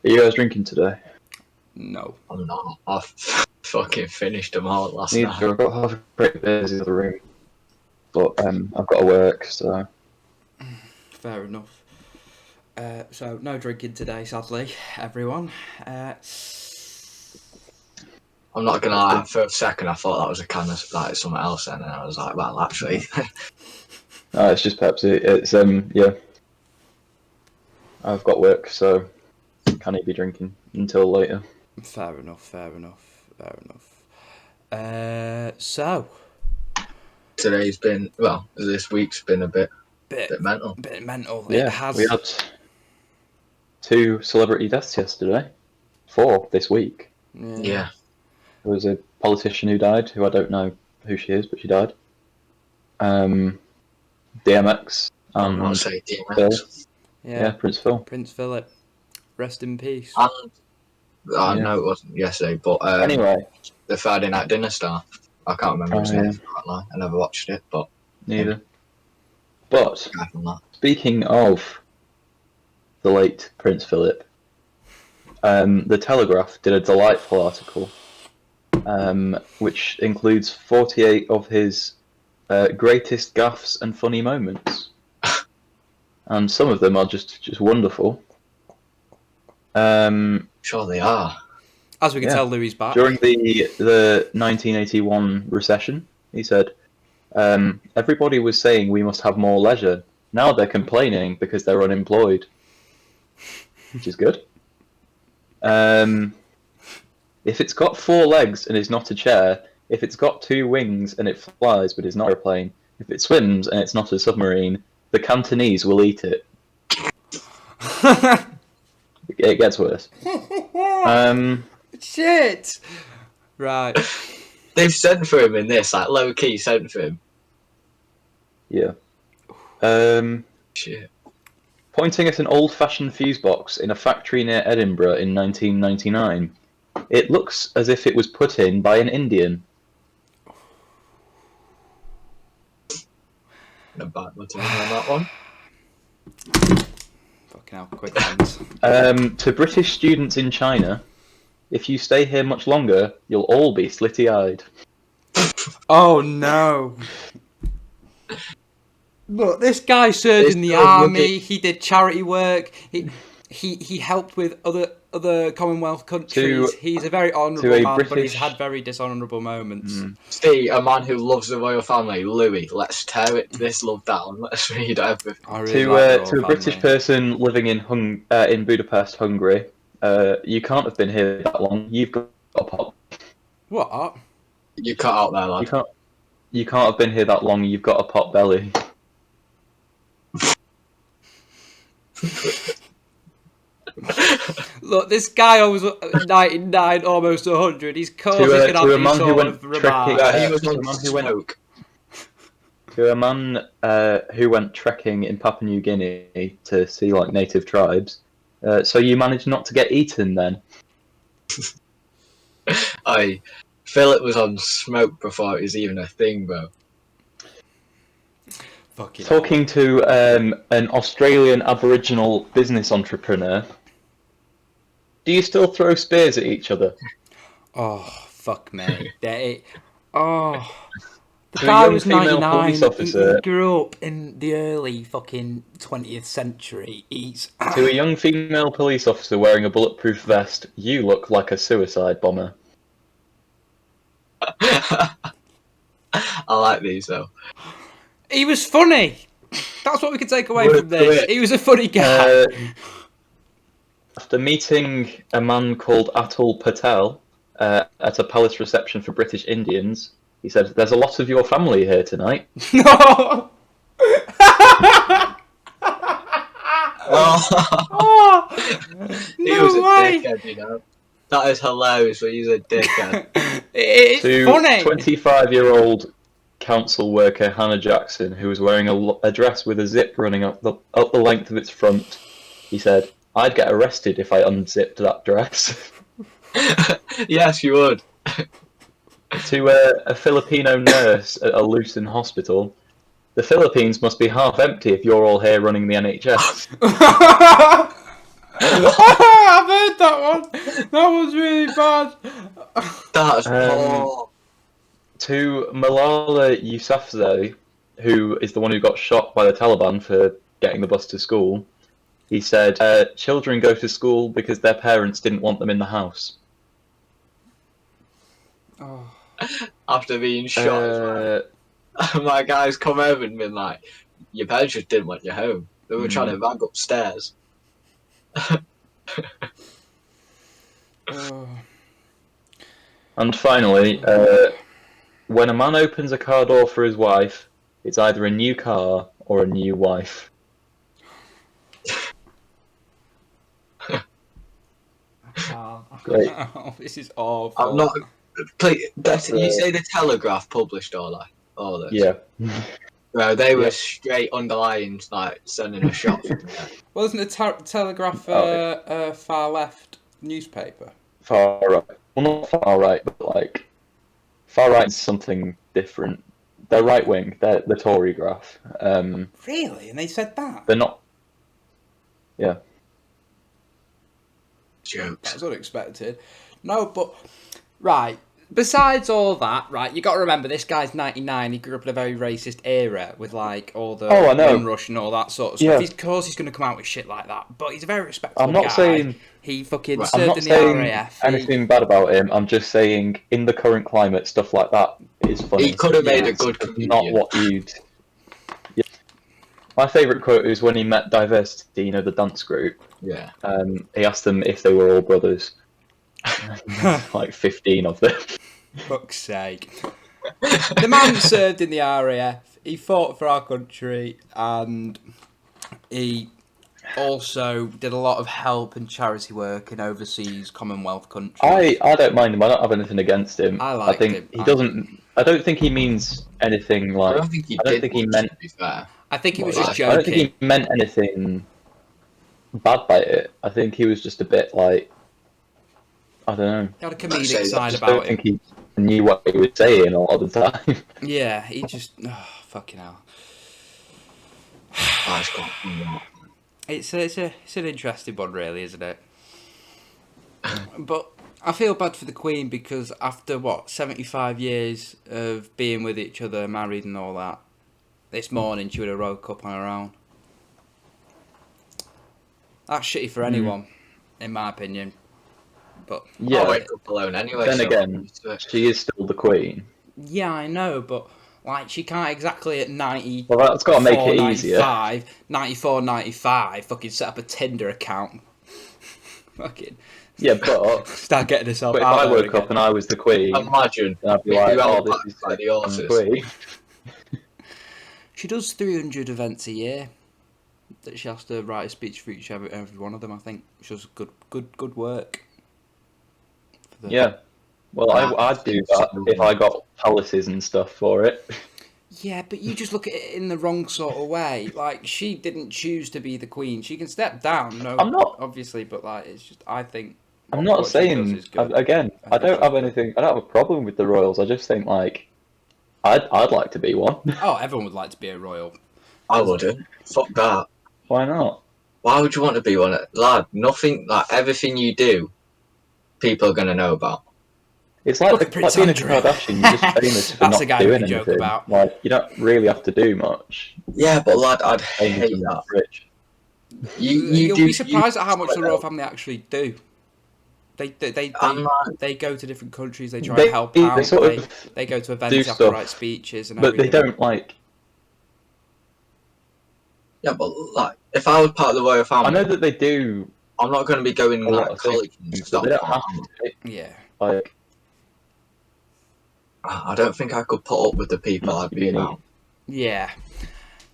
Are you guys drinking today? No. I'm not. I fucking finished them all last Neither. night. I've got half a crate of beers in the other room, but I've got to work, so. Fair enough. So no drinking today, sadly, everyone. I'm not gonna lie. For a second, I thought that was a can of like something else, and then I was like, well, actually, No, it's just Pepsi. It's yeah. I've got work, so can't be drinking until later. Fair enough. So today's been this week's been a bit mental. bit mental. Yeah, It has. we had 2 celebrity deaths yesterday. 4 this week. Yeah. There was a politician who died, who I don't know who she is, but she died. DMX I'm not and saying Phil. DMX. Yeah, Prince Phil. Prince Phillip. Rest in peace. And I know it wasn't yesterday, but Anyway, the Friday Night Dinner star. I can't remember his name. I never watched it, but neither. But aside from that, speaking of the late Prince Philip, the Telegraph did a delightful article, which includes 48 of his greatest gaffes and funny moments, and some of them are just wonderful. sure they are. As we can tell, Louis back. During the 1981 recession, he said, everybody was saying we must have more leisure. Now they're complaining because they're unemployed, which is good. If it's got 4 legs and is not a chair, if it's got 2 wings and it flies but is not a plane, if it swims and it's not a submarine, the Cantonese will eat it. It gets worse. Shit! Right. They've sent for him in this, like low key sent for him. Yeah. Shit. Pointing at an old-fashioned fuse box in a factory near Edinburgh in 1999. It looks as if it was put in by an Indian. No bad on that one. Fucking hell, quick hands. To British students in China, if you stay here much longer, you'll all be slitty-eyed. Oh no. Look, this guy served in the army. He did charity work. He helped with other Commonwealth countries. He's a very honourable man, but he's had very dishonourable moments. See, a man who loves the royal family, Louis. Let's tear this love down. Let's read everything. To a British person living in Budapest, Hungary, you can't have been here that long. You've got a pop. What? You cut out there, lad. You can't have been here that long. You've got a pot belly. Look, this guy was 99, almost 100. He's causing an anti sort of remark. He was on smoke. To a man who went trekking in Papua New Guinea to see like native tribes. So you managed not to get eaten then? Phillip was on smoke before it was even a thing, bro. Talking to an Australian Aboriginal business entrepreneur. Do you still throw spears at each other? Oh, fuck me. The To guy a young was female 99. police officer. He grew up in the early fucking 20th century. To a young female police officer wearing a bulletproof vest, you look like a suicide bomber. I like these though. He was funny. That's what we can take away from this. He was a funny guy. After meeting a man called Atul Patel at a palace reception for British Indians, he said, "There's a lot of your family here tonight." No! He was a dickhead, you know. That is hilarious, but he's a dickhead. It's funny. 25-year-old council worker Hannah Jackson, who was wearing a dress with a zip running up the length of its front, he said, "I'd get arrested if I unzipped that dress." Yes, you would. To a Filipino nurse at a Luton hospital, the Philippines must be half empty if you're all here running the NHS. I've heard that one. That was really bad. That's poor. To Malala Yousafzai, who is the one who got shot by the Taliban for getting the bus to school, he said, children go to school because their parents didn't want them in the house. Oh. After being shot as well. My guys come home and been like, your parents just didn't want you home. They were trying to bag upstairs. And finally, when a man opens a car door for his wife, it's either a new car or a new wife. Great. Oh, this is awful. I'm not. You say the Telegraph published all this? Yeah. Well, they were straight underlines, like sending a shot from there. Wasn't the Telegraph far left newspaper? Far right. Well, not far right, but like far right is something different. They're right wing. They're the Tory graph. Really? And they said that? They're not. Yeah. Jokes. That was unexpected. No, but right. Besides all that, right, you got to remember this guy's 99. He grew up in a very racist era with like all the Windrush and all that sort of stuff. Of course, he's going to come out with shit like that. But he's a very respectable guy. I'm not saying he fucking I'm not served in the saying RAF. anything bad about him. I'm just saying in the current climate, stuff like that is funny. He could have made a good comedian. Not what you'd. Yeah. My favourite quote is when he met Diversity, the dance group. Yeah. He asked them if they were all brothers. Like 15 of them. Fuck's sake. The man served in the RAF. He fought for our country, and he also did a lot of help and charity work in overseas Commonwealth countries. I don't mind him. I don't have anything against him. I think him. He doesn't. I don't think he means anything like. I don't think he meant. To be fair. I think he was just joking. I don't think he meant anything bad by it. I think he was just a bit like. I don't know. He had a comedic side about I don't think he knew what he was saying a lot of the time. Yeah, he just... Oh, fucking hell. It's an interesting one, really, isn't it? But I feel bad for the Queen because after, 75 years of being with each other, married and all that, this morning she would have woke up on her own. That's shitty for anyone, in my opinion. But I'll wake up alone anyway. Then again, she is still the Queen. Yeah, I know, but like she can't exactly at 90. Well, that's got to make it easier. 94, 95, fucking set up a Tinder account. Fucking. Yeah, but start getting herself but out. If I woke up and I was the Queen, imagine I'd be like, "Oh, this is like the horses." Queen. She does 300 events a year. That she has to write a speech for every one of them. I think she does good work. Yeah, well, I'd do that if I got palaces and stuff for it. Yeah, but you just look at it in the wrong sort of way. Like, she didn't choose to be the Queen. She can step down. No, I'm not obviously, but like, it's just I think. I'm not saying again. I don't have anything. I don't have a problem with the royals. I just think like, I'd like to be one. Oh, everyone would like to be a royal. I wouldn't. Fuck that. Why not? Why would you want to be one, lad? Nothing like everything you do. People are going to know about. It's like being a Kardashian. You're just famous for not doing anything. About. Like you don't really have to do much. Yeah, but lad, I'd hate that. Rich. You'll be surprised at how much the royal family actually do. They go to different countries. They try and help out. They go to events, they have to write speeches, and but they don't like. Yeah, but like, if I was part of the royal family, I know that they do. I'm not going to be going like college and stuff. They don't have to. Yeah. Like, I don't think I could put up with the people I'd be around. Yeah.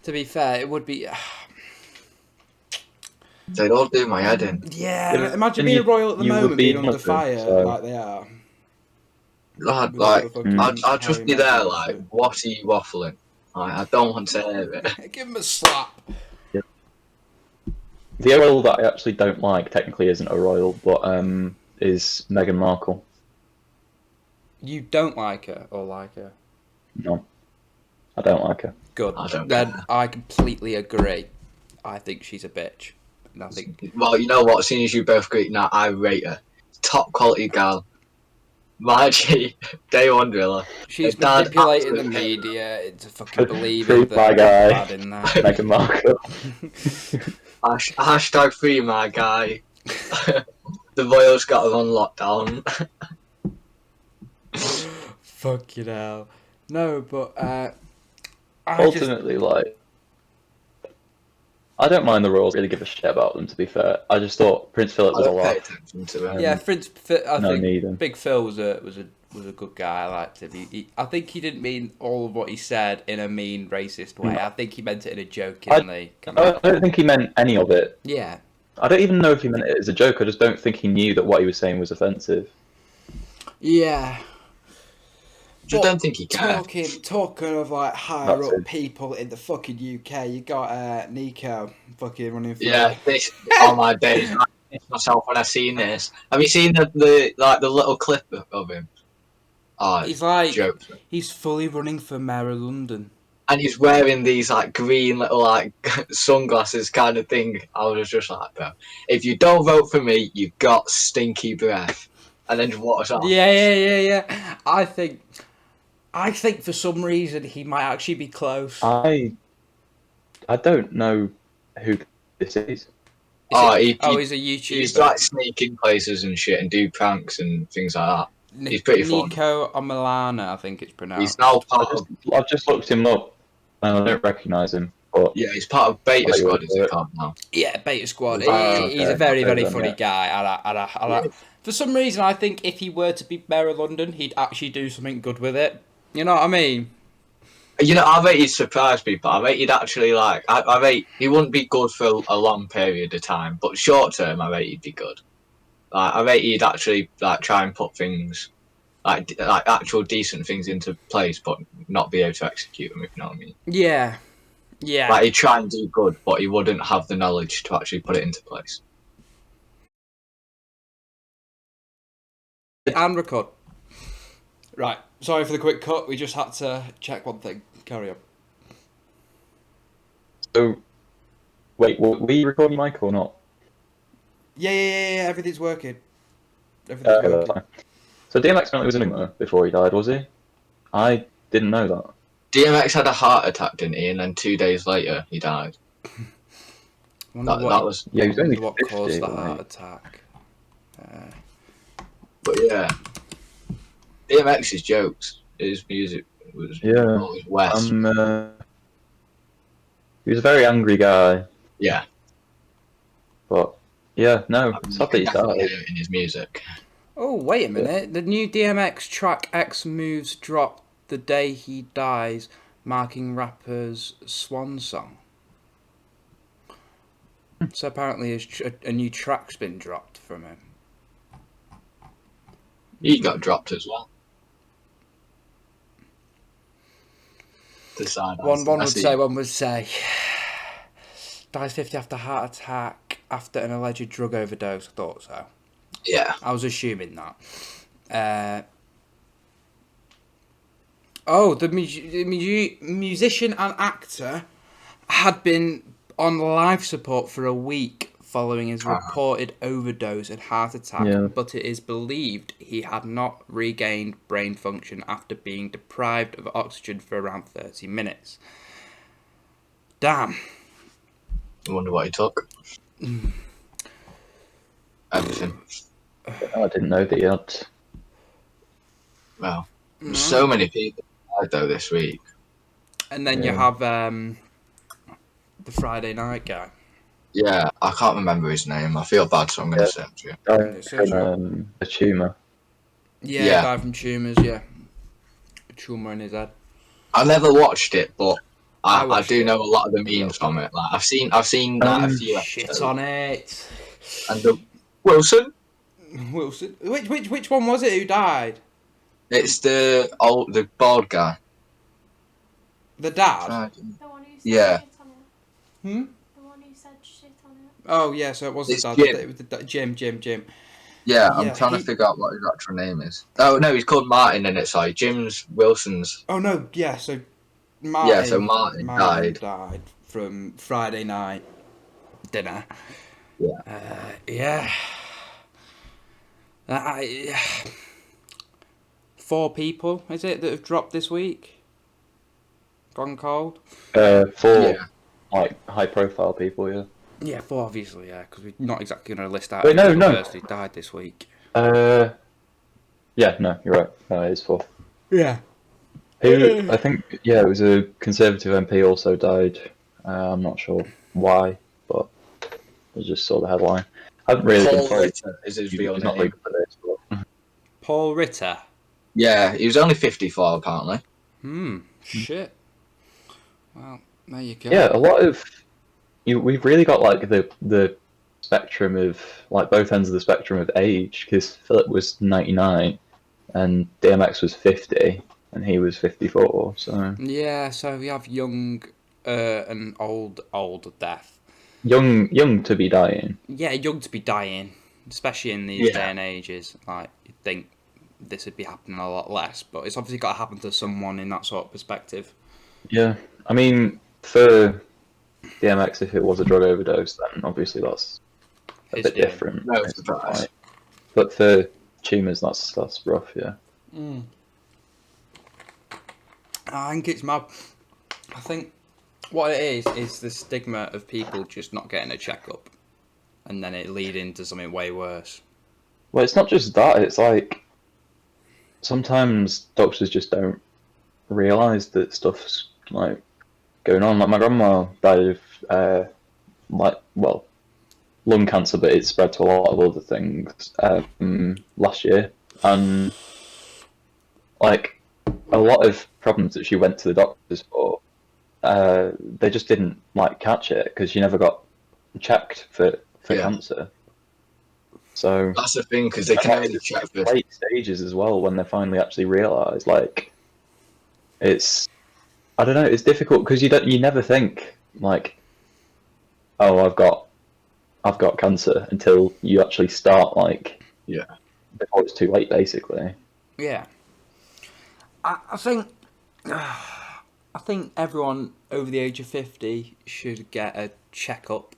To be fair, it would be. They'd all do my head in. Yeah, imagine being a royal at the moment, being under fire like they are. Lad, like, I'd just be there, like, what are you waffling? Like, I don't want to hear it. Give him a slap. Yeah. The royal that I actually don't like, technically isn't a royal, but is Meghan Markle. You don't like her or like her? No. I don't like her. Good. I completely agree. I think she's a bitch. And I think... Well, you know what? As soon as you both agree, now I rate her. Top quality girl. Margie, day one driller. She's manipulating the media into fucking believing that my guy. bad in that. Meghan Markle. Hashtag free my guy. The royals got her on lockdown. Fuck you know. No, but ultimately, like, I don't mind the royals. Really give a shit about them. To be fair, I just thought Prince Philip was a lot. Yeah, Prince. I think need Big Phil was a good guy. I liked him. I think he didn't mean all of what he said in a mean, racist way. I think he meant it in a jokingly kind of... I don't think he meant any of it. Yeah. I don't even know if he meant it as a joke. I just don't think he knew that what he was saying was offensive. Yeah. I don't think he can. Talking of like higher up people in the fucking UK, you got Nico fucking running for... Yeah, this all my days. I pissed myself when I seen this. Have you seen the little clip of him? Oh, he's like jokes. He's fully running for mayor of London, and he's wearing these like green little like sunglasses kind of thing. I was just like, bro, if you don't vote for me, you got stinky breath, and then just watch off. Yeah. I think for some reason he might actually be close. I don't know who this is. He's a YouTuber. He's like sneaking places and shit and do pranks and things like that. He's pretty fun. Nico Omilana, I think it's pronounced. He's now part of... I've just looked him up and I don't recognise him. But yeah, he's part of Beta Squad, is it called now? Yeah, Beta Squad. He's a very, very funny guy. For some reason, I think if he were to be mayor of London, he'd actually do something good with it. You know what I mean? You know, I bet he'd surprise people. I bet he'd actually like... I bet he wouldn't be good for a long period of time, but short term, I bet he'd be good. Like, I bet he'd actually like try and put things... like actual decent things into place, but not be able to execute them, if you know what I mean. Yeah. Like, he'd try and do good, but he wouldn't have the knowledge to actually put it into place. And record. Right. Sorry for the quick cut. We just had to check one thing. Carry on. So, wait, were you recording mic or not? Yeah. Everything's working. Everything's working. So DMX apparently was in a coma before he died, was he? I didn't know that. DMX had a heart attack, didn't he? And then 2 days later, he died. That was... Yeah, he was only what 50, caused the heart attack. But yeah, DMX's jokes, his music was always west. He was a very angry guy. Yeah. But yeah, no, sadly he died. In his music. Oh, wait a minute. Yeah. The new DMX track X Moves dropped the day he dies, marking rapper's swan song. So apparently a new track's been dropped from him. He got dropped as well. One would say, dies 50 after heart attack after an alleged drug overdose. I thought so. Yeah. I was assuming that. The musician and actor had been on life support for a week following his reported overdose and heart attack, but it is believed he had not regained brain function after being deprived of oxygen for around 30 minutes. Damn. I wonder what he took. Everything. I didn't know that he had. Well, so many people died though this week. And then you have the Friday night guy. Yeah, I can't remember his name. I feel bad, so I'm going to say it to you. A tumour. Yeah, died from tumours, A tumour in his head. I never watched it, but I do know a lot of the memes from it. Like I've seen a few shit episodes. On it. And the Wilson. Which one was it who died? It's the bald guy. The dad? The one who said yeah. shit on it. Hmm? The one who said shit on it. Oh, yeah, so it was It's the dad. Jim. It was the Jim. Yeah, I'm trying to figure out what his actual name is. Oh, no, he's called Martin in it, sorry. Jim's Wilson's. Oh, no, yeah, so Martin... Yeah, so Martin died from Friday night dinner. Yeah. 4 people, is it, that have dropped this week? Gone cold? 4 Yeah. like high-profile people, yeah. Yeah, 4 obviously, yeah, because we're not exactly going to list out Wait, every no. person who died this week. Yeah, no, you're right. It is 4. Yeah. Who, I think, yeah, it was a Conservative MP also died. I'm not sure why, but I just saw the headline. I haven't really been Paul following Ritter is his it, real which is not name. legal for this, but Paul Ritter. Yeah, he was only 54 apparently. Shit. Well, there you go. yeah, a lot of we've really got like the spectrum of like both ends of the spectrum of age because Phillip was 99 and DMX was 50 and he was 54. So Yeah, so we have young and old death. young to be dying. Yeah, young to be dying, especially in these day and ages. Like, you'd think this would be happening a lot less, but it's obviously got to happen to someone in that sort of perspective. Yeah, I mean for DMX, if it was a drug overdose, then obviously that's a His bit doing. different. No surprise. But for tumours, that's rough. Yeah. I think it's mad. I think what it is the stigma of people just not getting a checkup, and then it leading to something way worse. Well, it's not just that. It's like sometimes doctors just don't realise that stuff's like going on. Like my grandma died of lung cancer, but it spread to a lot of other things last year, and like a lot of problems that she went to the doctors for, they just didn't like catch it because she never got checked for cancer. So that's the thing because they can only check for late stages as well when they finally actually realise. Like I don't know, it's difficult because you never think like, oh, I've got cancer until you actually start like before it's too late basically. Yeah, I think everyone over the age of 50 should get a checkup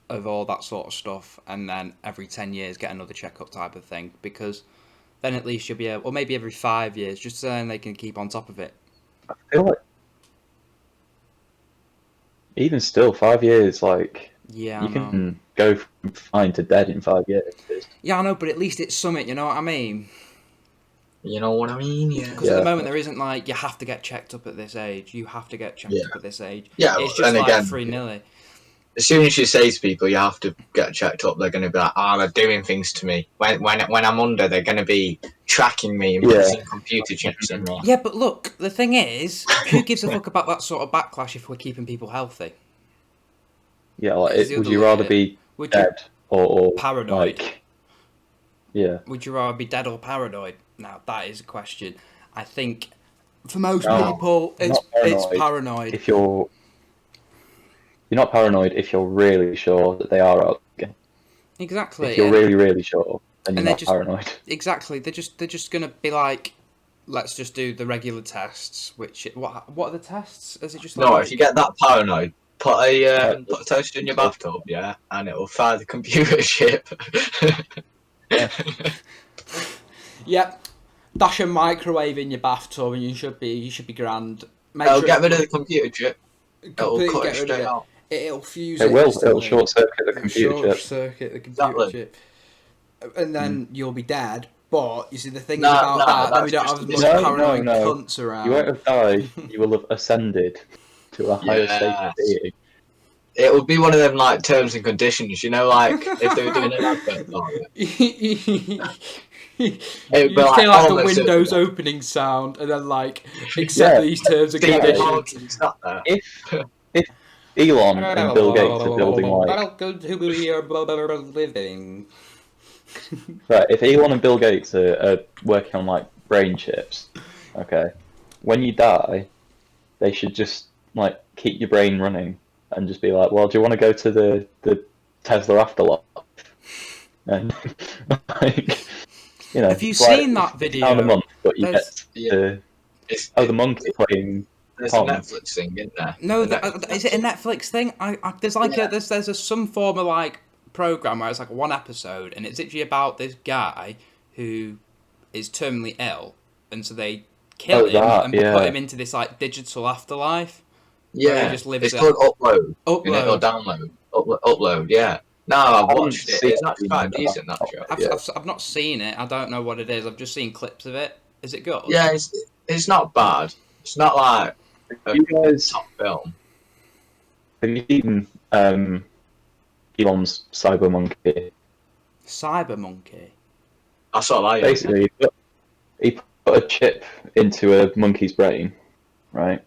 of all that sort of stuff, and then every 10 years get another checkup type of thing, because then at least you'll be able, or maybe every 5 years, just so then they can keep on top of it. I feel like even still 5 years, like Yeah, you I know. can go from fine to dead in 5 years. Yeah, I know, but at least it's something, you know what I mean? You know what I mean? Yeah. Because at the moment there isn't like, you have to get checked up at this age, you have to get checked up at this age. Yeah, it's just and like again, free-nilly. As soon as you say to people you have to get checked up, they're going to be like, "Oh, they're doing things to me." When I'm under, they're going to be tracking me and putting computer chips in me. Yeah, but look, the thing is, who gives a fuck about that sort of backlash if we're keeping people healthy? Yeah, like would you rather be dead or paranoid? Like, yeah. Would you rather be dead or paranoid? Now that is a question. I think for most people, it's paranoid. If you're not paranoid if you're really sure that they are okay. Exactly. If you're really, really sure, then you're not just, paranoid. Exactly. They're just gonna be like, let's just do the regular tests. Which what are the tests? Is it just like, no? If you get that paranoid, put a toaster in your bathtub, and it'll fire the computer chip. Yep. Dash a microwave in your bathtub, and you should be grand. It'll get rid of the computer chip. It'll cut it straight out. It'll fuse it. It'll short circuit the computer chip. And then you'll be dead. But you see, the thing about that, then we don't have as much paranoid cunts around. You won't have died. You will have ascended to a higher state of being. It would be one of them like terms and conditions, you know, like if they were doing an advert for it. You'd play like the Windows opening sound, and then like accept these terms and conditions. If Elon and Bill Gates are building like welcome to your living. Right, if Elon and Bill Gates are working on like brain chips, okay, when you die, they should just like keep your brain running and just be like, well, do you want to go to the Tesla afterlife? And like, you know, have you seen that video? £1 a month, but you get the monkey playing There's a Netflix thing, isn't there? No, is it a Netflix thing? There's like there's some form of like program where it's like one episode, and it's literally about this guy who is terminally ill, and so they kill him and put him into this like digital afterlife. Yeah, he just lives it's called Upload. Or Download. Upload. Yeah. No, I've watched it. It's actually quite decent, that show. I've not seen it. I don't know what it is. I've just seen clips of it. Is it good? Yeah, it's not bad. It's not like a top film. Have you seen Elon's Cyber Monkey? Cyber Monkey? That's all I basically, he put a chip into a monkey's brain, right?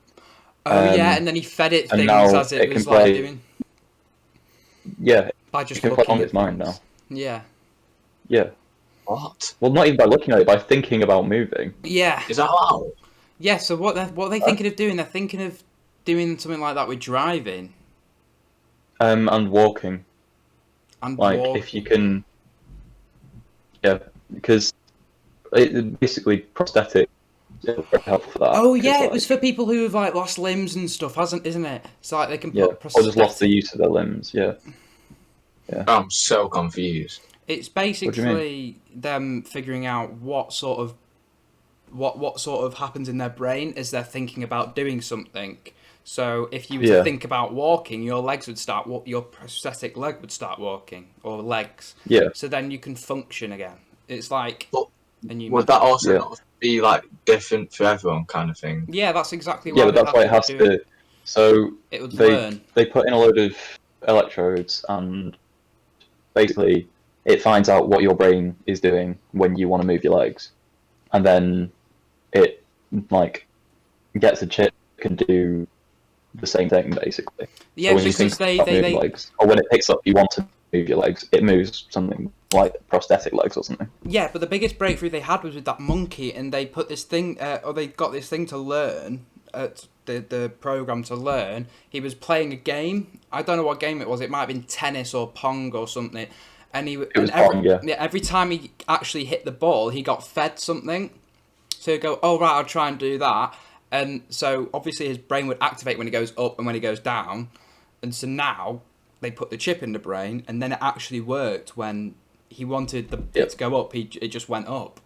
Oh yeah, and then he fed it things as it was like doing. Yeah, by just it can play on its mind now. Yeah. Yeah. What? Well, not even by looking at it, by thinking about moving. Yeah. Is that allowed? Yeah. So what are they thinking of doing? They're thinking of doing something like that with driving. And walking. And like walking. If you can. Yeah, because it basically prosthetic. Helpful for that. Oh yeah, it was for people who have like lost limbs and stuff, isn't it? So like they can put or just lost the use of their limbs. Yeah. Yeah. I'm so confused. It's basically them figuring out what sort of happens in their brain as they're thinking about doing something. So if you were to think about walking, your prosthetic leg would start walking, or legs. Yeah. So then you can function again. It's like. Would that also not be like different for everyone, kind of thing? Yeah, that's exactly why. Yeah, but that's why it has to. So it would they put in a load of electrodes, and basically it finds out what your brain is doing when you want to move your legs, and then it like gets a chip that can do the same thing basically. Yeah, so because they legs, or when it picks up you want to move your legs, it moves something like prosthetic legs or something. Yeah, but the biggest breakthrough they had was with that monkey, and they put this thing, or they got this thing to learn, the program to learn. He was playing a game. I don't know what game it was. It might have been tennis or Pong or something. And every time he actually hit the ball, he got fed something. So he'd go, oh, right, I'll try and do that. And so obviously his brain would activate when he goes up and when he goes down. And so now they put the chip in the brain, and then it actually worked when he wanted it to go up. It just went up.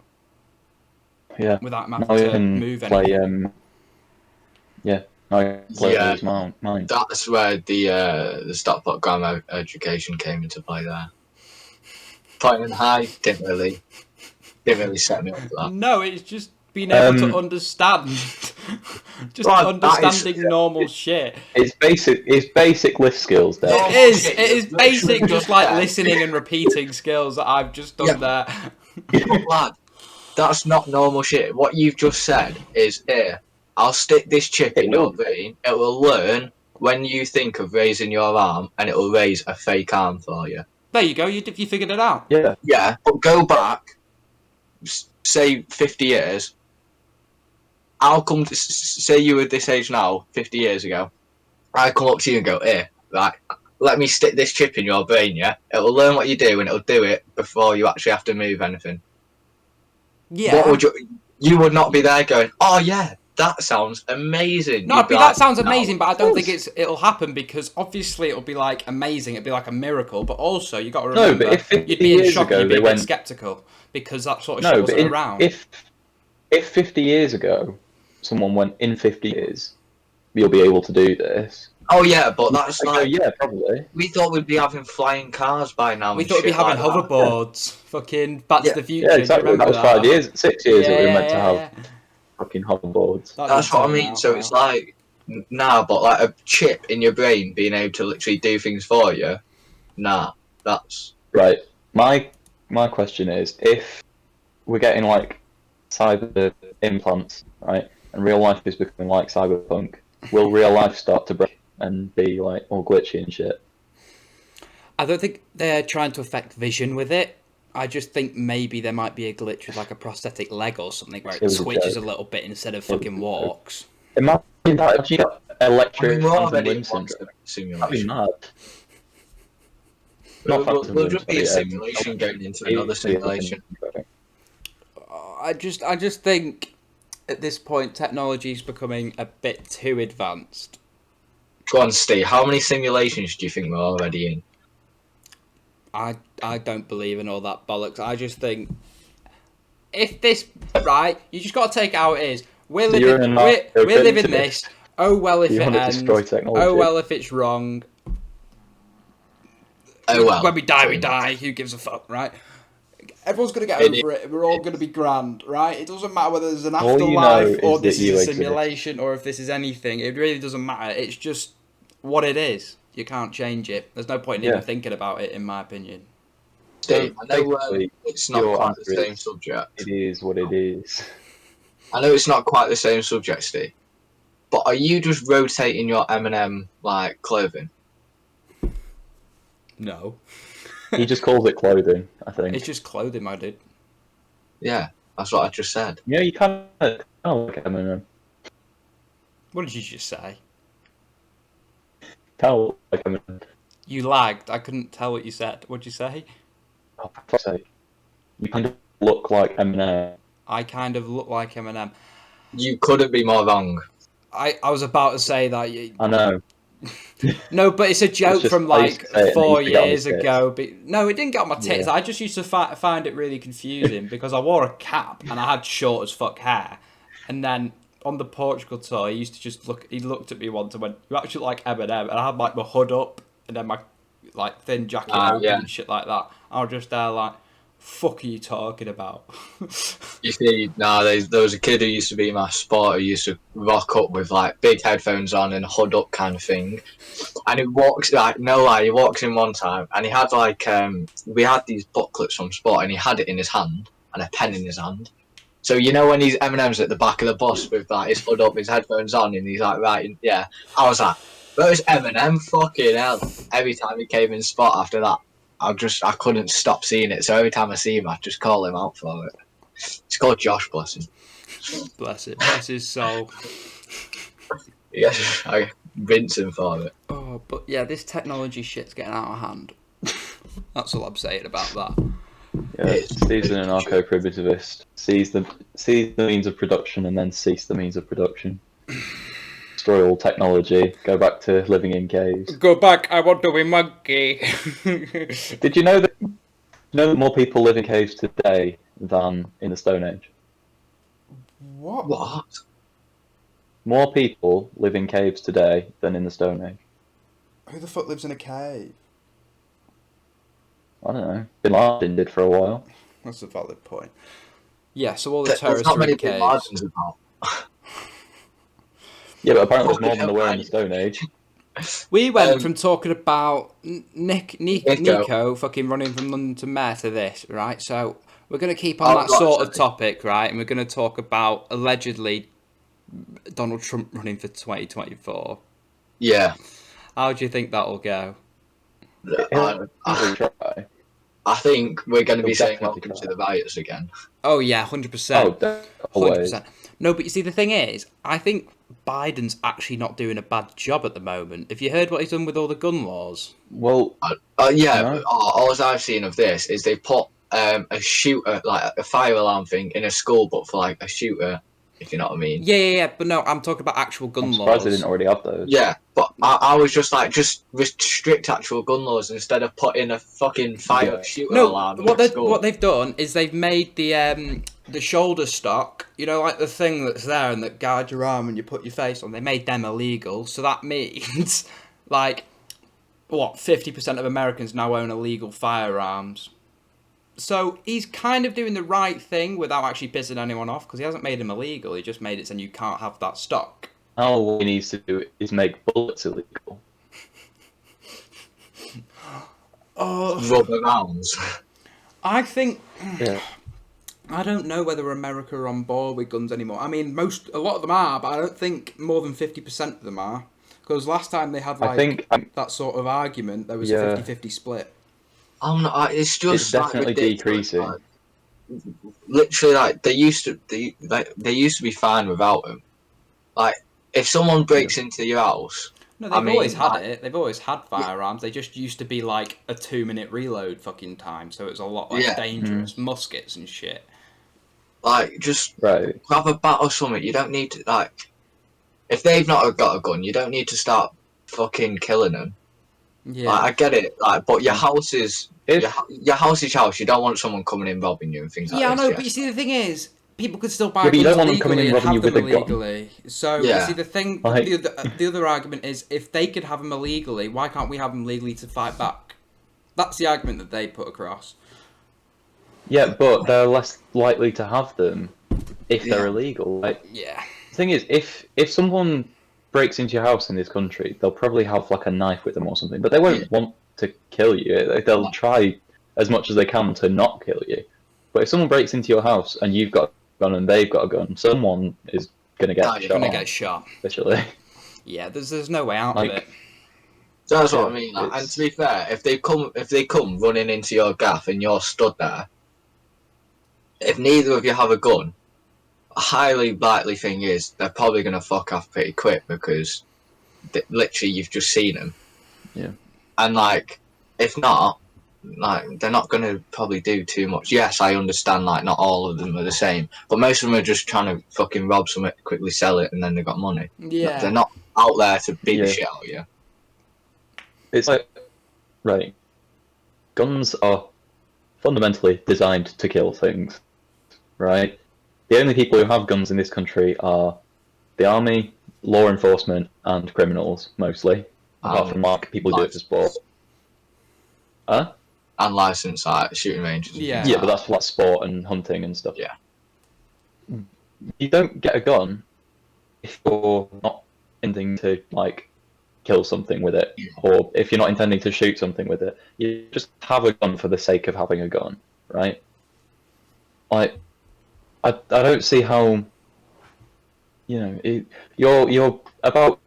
Yeah. Without having to move anything. His mind. That's where the stock grammar education came into play there. Point and high didn't really set me up for that. No, it's just being able to understand. Just understanding normal shit. It's basic lift skills there. It is basic, just like listening and repeating skills that I've just done there. Lad, that's not normal shit. What you've just said is, here, I'll stick this chip in your brain. It will learn when you think of raising your arm, and it will raise a fake arm for you. There you go. You figured it out. Yeah. Yeah, but go back, say 50 years. I'll come to say you were this age now, 50 years ago. I come up to you and go, here, right, let me stick this chip in your brain, yeah? It will learn what you do, and it'll do it before you actually have to move anything. Yeah. What would you would not be there going, oh yeah, that sounds amazing. No, that sounds amazing, but I don't think it'll happen, because obviously it'll be like amazing, it'll be like a miracle, but also you got to remember, you'd be in shock, you'd be a bit skeptical, because that sort of shit wasn't around. If 50 years ago someone went, in 50 years you'll be able to do this. Oh yeah, but that's yeah, probably. We thought we'd be having flying cars by now. We thought we'd be having hoverboards. Fucking Back to the Future. Yeah, exactly. That was 6 years that we were meant to have fucking hoverboards. That's what I mean. So it's like but like a chip in your brain being able to literally do things for you. That's right. My question is, if we're getting like cyber implants, right, and real life is becoming like cyberpunk, will real life start to break and be like all glitchy and shit? I don't think they're trying to affect vision with it. I just think maybe there might be a glitch with like a prosthetic leg or something where it switches a little bit instead of fucking walks. Imagine that if you got electric limb syndrome. That'd be mad. We'll just be a simulation going into another simulation. I just think at this point technology's becoming a bit too advanced. Go on, Steve. How many simulations do you think we're already in? I don't believe in all that bollocks. I just think if this right, you just got to take it how it is. We're living this. Oh well if it ends. Oh well if it's wrong. Oh well. When we die, we die. Who gives a fuck, right? Everyone's going to get over it. We're all going to be grand, right? It doesn't matter whether there's an afterlife or this is a simulation or if this is anything. It really doesn't matter. It's just what it is. You can't change it. There's no point in even thinking about it, in my opinion. Steve, I know it's not quite the same subject. It is what it is. I know it's not quite the same subject, Steve. But are you just rotating your M&M, like, clothing? No. He just calls it clothing, I think. It's just clothing, my dude. Yeah, that's what I just said. Yeah, you kind of like M&M. What did you just say? Kind of like M&M. You lagged. I couldn't tell what you said. What'd you say? Oh, for fuck's sake. You kind of look like M&M. I kind of look like Eminem. You couldn't be more wrong. I was about to say that. I know. No, but it's a joke from like 4 years ago. But no, it didn't get on my tits. Yeah. I just used to find it really confusing because I wore a cap and I had short as fuck hair. And then on the Portugal tour, he used to just look. He looked at me once and went, "You actually like Eminem?" And I had like my hood up and then my like thin jacket open and shit like that. I was just there like, "Fuck are you talking about?" You see, there was a kid who used to be my sport who used to rock up with like big headphones on and hood up kind of thing. And he walks like no lie, he walks in one time and he had like we had these booklets from sport and he had it in his hand and a pen in his hand. So you know when he's Eminem's at the back of the bus with like his hood up, his headphones on, and he's like writing. Yeah, I was like, "Where's Eminem?" Fucking hell! Every time he came in spot after that, I couldn't stop seeing it. So every time I see him, I just call him out for it. It's called Josh, bless him. Bless it, bless his soul. Yes, I rinse him for it. Oh, but yeah, this technology shit's getting out of hand. That's all I'm saying about that. Yeah, Steve's an anarcho-primitivist. Sees the means of production and then cease the means of production. Destroy all technology. Go back to living in caves. Go back. I want to be monkey. Did you know that more people live in caves today than in the Stone Age? What? More people live in caves today than in the Stone Age. Who the fuck lives in a cave? I don't know. Bin Laden did for a while. That's a valid point. Yeah, so all the terrorists are in caves. Yeah, but apparently there's more than there were in the Stone Age. We went from talking about Nico fucking running from London to Mayor to this, right? So we're going to keep on that sort of topic, right? And we're going to talk about allegedly Donald Trump running for 2024. Yeah. How do you think that'll go? I think we're going to be saying welcome to the riots again. Oh yeah, 100%. 100%. No, but you see, the thing is, I think Biden's actually not doing a bad job at the moment. Have you heard what he's done with all the gun laws? Well, yeah. No. All I've seen of this is they put a shooter, like a fire alarm thing, in a school, but for like a shooter. If you know what I mean. Yeah. But no, I'm talking about actual gun laws. I'm surprised they didn't already have those. Yeah, but I was just like, just restrict actual gun laws instead of putting a fucking fire shooter alarm in a school. What they've done is they've made the shoulder stock, you know, like the thing that's there and that guards your arm and you put your face on. They made them illegal, so that means like 50% of Americans now own illegal firearms. So he's kind of doing the right thing without actually pissing anyone off because he hasn't made them illegal. He just made it so you can't have that stock. All he needs to do is make bullets illegal. Rubber rounds. I think. Yeah. I don't know whether America are on board with guns anymore. I mean, a lot of them are, but I don't think more than 50% of them are. Because last time they had that sort of argument, there was a 50-50 split. It's just definitely decreasing. Like, literally, like they used to be fine without them. Like if someone breaks into your house, no, they've always had it. They've always had firearms. They just used to be like a 2-minute reload fucking time, so it was a lot less dangerous. Muskets and shit. Like, just Right. grab a bat or something. You don't need to, like, if they've not got a gun, you don't need to start fucking killing them. Yeah. Like, I get it, like, but your house is If your house is house. You don't want someone coming in robbing you and things like Yeah, I this. know, Yeah. but you see, the thing is, people could still buy Yeah, but you guns don't want them coming illegally in and robbing have you them with a gun. illegally. So, you Yeah. see, the thing, Like- the other argument is, if they could have them illegally, why can't we have them legally to fight back? That's the argument that they put across. Yeah, but they're less likely to have them if they're Yeah. illegal. Like, Yeah. the thing is, if someone breaks into your house in this country, they'll probably have like a knife with them or something, but they won't want to kill you. They'll try as much as they can to not kill you. But if someone breaks into your house and you've got a gun and they've got a gun, someone is gonna get shot. Gonna get shot. Literally. Yeah, there's no way out Like- of it. So that's what I Yeah, mean. Like, and it's- to be fair, if they come running into your gaff and you're stood there, if neither of you have a gun, a highly likely thing is they're probably gonna fuck off pretty quick because literally you've just seen them. Yeah. And like, if not, like they're not gonna probably do too much. Yes, I understand. Like, not all of them are the same, but most of them are just trying to fucking rob something, quickly sell it, and then they've got money. Yeah. They're not out there to beat the Yeah. shit out of you. It's like, right, guns are fundamentally designed to kill things, right? The only people who have guns in this country are the army, law enforcement, and criminals, mostly. Apart from like people who do it for sport. Huh? And licensed like shooting ranges. and Yeah. things Yeah, like but that's for like sport and hunting and stuff. Yeah. You don't get a gun if you're not intending to like kill something with it, or if you're not intending to shoot something with it. You just have a gun for the sake of having a gun, right? Like, I don't see how. You're about,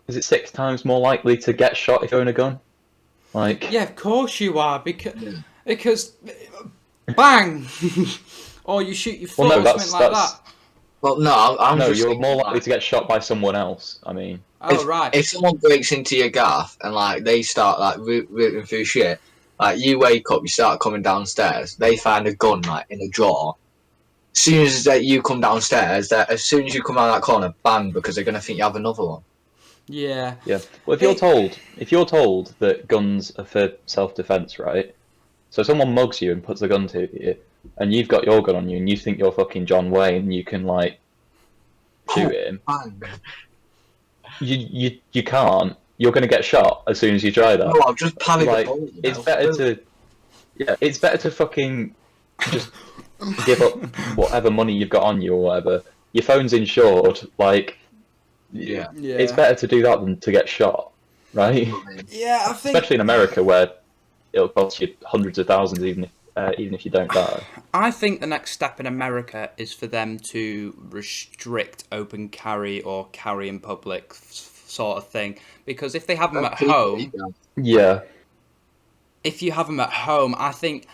is it 6 times more likely to get shot if you own a gun? Like, Yeah, of course you are, because bang, or you shoot your foot Well, no, or that's- something like that's- that. Well, no, I'm no, just you're thinking, more likely like, to get shot by someone else. I mean, Oh right. if someone breaks into your gaff and like they start like rooting through shit, like you wake up, you start coming downstairs, they find a gun like in a drawer. As soon as you come downstairs, as soon as you come out that corner, bang, because they're gonna think you have another one. Yeah. yeah. Well, if you're told that guns are for self-defense, right? So someone mugs you and puts a gun to you, and you've got your gun on you, and you think you're fucking John Wayne, and you can like shoot him. Bang. You can't. You're gonna get shot as soon as you try that. No, I've just parried Like, the bullet. it's better to, yeah, it's better to fucking just give up whatever money you've got on you or whatever. Your phone's insured. Like, Yeah. Yeah. it's better to do that than to get shot, right? Yeah, I think. Especially in America, where it'll cost you hundreds of thousands, even if you don't die. I think the next step in America is for them to restrict open carry or carry in public sort of thing. Because if they have them at home, Yeah, if you have them at home, I think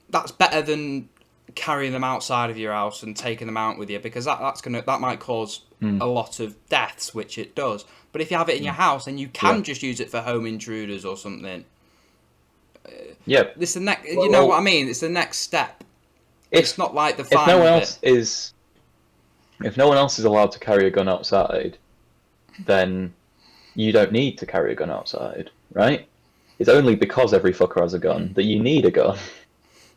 that's better than carrying them outside of your house and taking them out with you, because that might cause a lot of deaths, which it does. But if you have it in your house and you can just use it for home intruders or something, yeah. it's the next. You know what I mean? It's the next step. It's not like the If final no one bit. else is, if no one else is allowed to carry a gun outside, then you don't need to carry a gun outside, right? It's only because every fucker has a gun that you need a gun.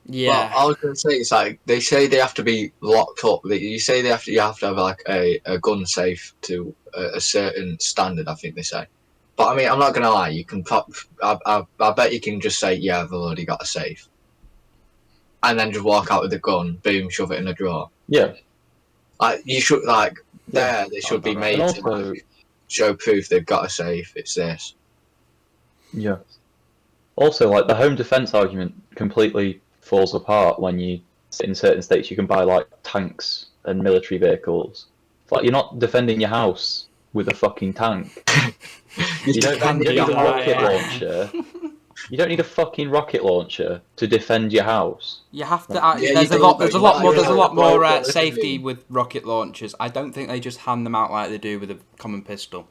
Yeah. Well, I was going to say, it's like they say they have to be locked up. You say you have to have like a gun safe to a certain standard. I think they say. But I mean, I'm not going to lie. You can I bet you can just say, yeah, I've already got a safe, and then just walk out with the gun, boom, shove it in a drawer. Yeah. Like you should like Yeah. they should be And made also- to like, show proof they've got a safe. It's this. Yeah. Also, like, the home defense argument completely falls apart when in certain states you can buy like tanks and military vehicles. It's like, you're not defending your house with a fucking tank. You don't need a rocket launcher. You don't need a fucking rocket launcher to defend your house. You have to. Yeah, There's you a do, lot. but There's a you lot might more. as There's a well lot more blow it, safety isn't it? with rocket launchers. I don't think they just hand them out like they do with a common pistol.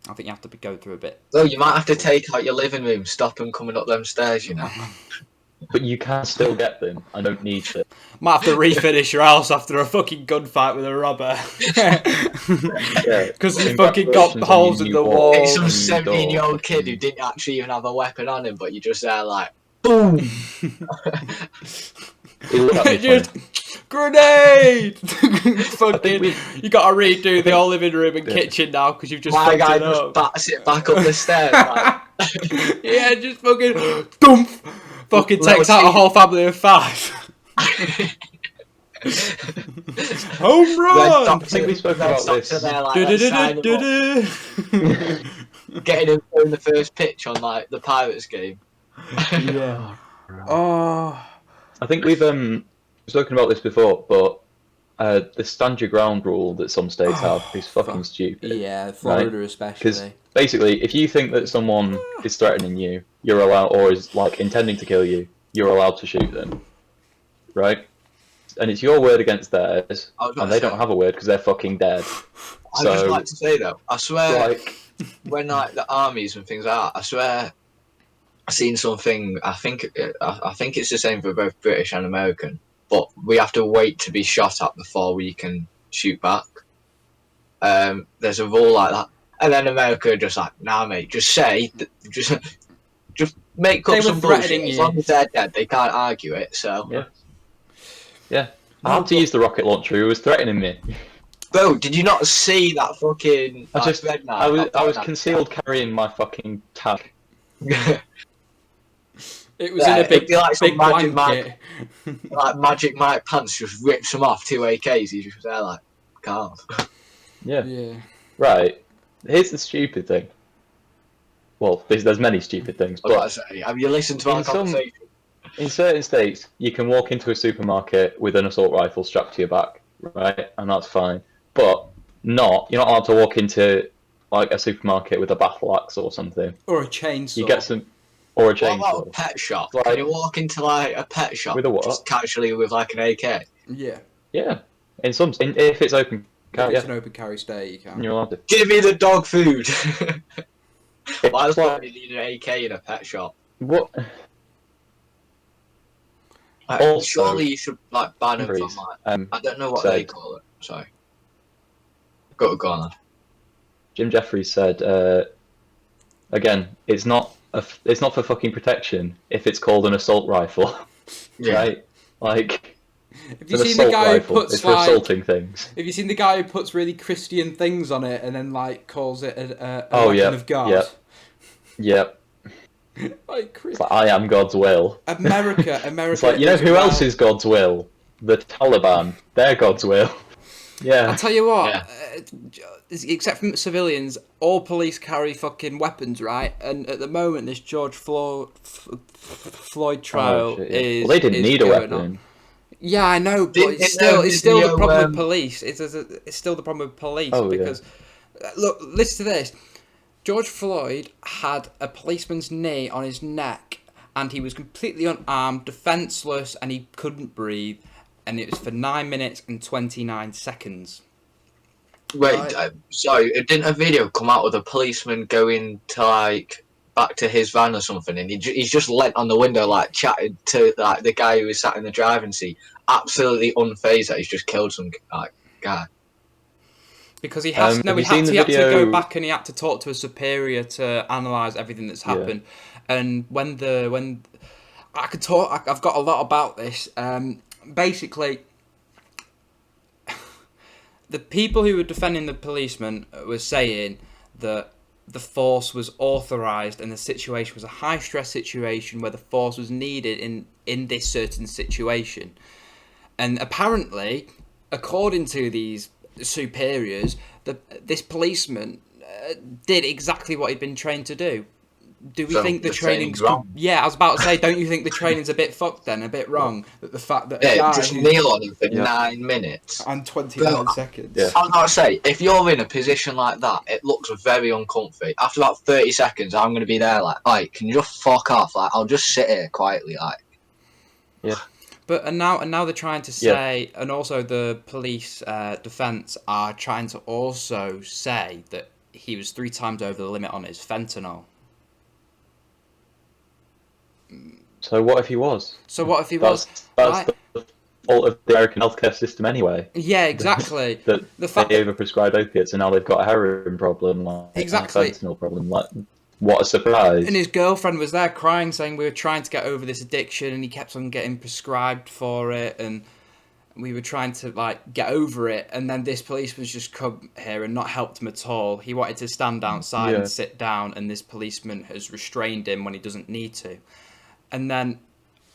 I think you have to go through a bit. Well, you might have to take out your living room, stop them coming up them stairs. You know. But you can still get them. I don't need them. Might have to refinish your house after a fucking gunfight with a robber. Because he fucking got Congratulations on holes your in new the wall. wall. It's some New 17-year-old kid who didn't actually even have a weapon on him, but you're just there like, boom! He looked at me Just funny. grenade! Fucking, you gotta redo the whole living room and Yeah. kitchen now because you've just My fucked guy it just up. bats it back up the stairs. Like, Yeah, just fucking dump. Fucking Little takes out a cheat. whole family of 5. Home run! I think we spoke about this. There, like, let's sign him up. Getting him in the first pitch on like the Pirates game. Yeah. Oh. I think we've spoken about this before, but the stand your ground rule that some states have is fucking stupid. Yeah, Florida Because especially. basically, if you think that someone is threatening you, you're allowed, or is like intending to kill you, you're allowed to shoot them, right? And it's your word against theirs, and they don't have a word because they're fucking dead. I'd just like to say though, I swear, Like, when like the armies and things like that, I swear, I've seen something. I think it's the same for both British and American, but we have to wait to be shot at before we can shoot back. There's a rule like that, and then America are just like, nah, mate, just say, just make up They were some bullshit. threatening As you. long as they're dead, they can't argue it. So, yeah. I had to use the rocket launcher. He was threatening me. bro, did you not see that fucking? I was Red concealed carrying my fucking tag. It was in a it'd big, be like some big Magic blanket. like Magic Mike pants just rips them off 2 AKs. He's just there like, calm. Yeah. Yeah. Right. Here's the stupid thing. Well, there's many stupid things, What but I say? Have you listened to our in some- conversation? in certain states, you can walk into a supermarket with an assault rifle strapped to your back, right? And that's fine. But you're not allowed to walk into like a supermarket with a battle axe or something. Or a chainsaw. You get some, or a What about a chainsaw pet shop? Like- Can you walk into like a pet shop with a what? just casually with like an AK? Yeah. Yeah. If it's open, If it's yeah, an open carry state, you can. you're allowed to. Give me the dog food. Why It's the fuck like, do you need an AK in a pet shop? what? Like, Also, surely you should like ban them from Breeze, like I don't know what said- they call it. Sorry. Go on. Then. Jim Jeffries said, again, it's not for fucking protection if it's called an assault rifle, right? Like, Have it's you an seen the assault guy who rifle. puts It's for like? assaulting things. Have you seen the guy who puts really Christian things on it and then like calls it a Oh, weapon yeah, of God? yeah. Yep. Like, It's like, I am God's will. America. It's like, you know as who well. else is God's will? The Taliban. They're God's will. I'll Yeah. tell you what, Yeah. except from civilians, all police carry fucking weapons, right? And at the moment, this George Floyd trial Oh, shit, yeah. is. Well, they didn't is need a going weapon. on. Yeah, I know, but Didn't it's they know still the video, problem with police. It's still the problem with police Oh, yeah. because look, listen to this. George Floyd had a policeman's knee on his neck, and he was completely unarmed, defenseless, and he couldn't breathe. And it was for 9 minutes and 29 seconds. Wait, Right. sorry, didn't a video come out with a policeman going to like back to his van or something, and he's just leant on the window like chatting to like the guy who was sat in the driving seat, absolutely unfazed that he's just killed some like guy. Because he has Have he you seen had the to go video- back and he had to talk to a superior to analyse everything that's Yeah. happened. And when I could talk, I've got a lot about this. Basically, the people who were defending the policeman were saying that the force was authorised and the situation was a high stress situation where the force was needed in this certain situation. And apparently, according to these superiors, this policeman did exactly what he'd been trained to do. Do we So think the the training's training's wrong? Yeah, I was about to say, don't you think the training's a bit fucked then, a bit wrong? That the fact that a Yeah, guy just who's- kneel on him for Yeah. 9 minutes. and 29 Bro, seconds. Yeah. I was about to say, if you're in a position like that, it looks very uncomfy. After about 30 seconds, I'm going to be there like, can you just fuck off? Like, I'll just sit here quietly, like. But and now they're trying to say, and also the police defence are trying to also say that he was 3 times over the limit on his fentanyl. So what if he was? So what if he That's was? that's Right? the fault of the American healthcare system anyway. Yeah, exactly. That The they fact that overprescribed opiates and now they've got a heroin problem, like a exactly. fentanyl problem. Like, what a surprise! And his girlfriend was there crying, saying we were trying to get over this addiction, and he kept on getting prescribed for it, and we were trying to like get over it. And then this policeman's just come here and not helped him at all. He wanted to stand outside and sit down, and this policeman has restrained him when he doesn't need to. And then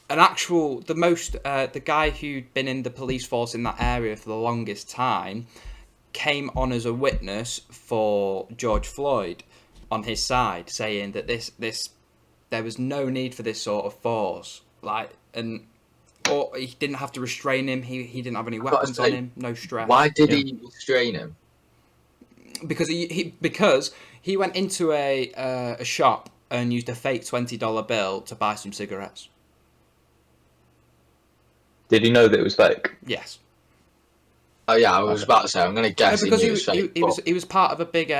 the guy who'd been in the police force in that area for the longest time came on as a witness for George Floyd on his side, saying that there was no need for this sort of force, or he didn't have to restrain him. He didn't have any weapons on him, no stress. Why did he restrain him? Because he went into a shop and used a fake $20 bill to buy some cigarettes. Did he know that it was fake? Yes. Oh yeah, I was about to say. I'm going to guess Because he knew it was fake. he was part of a big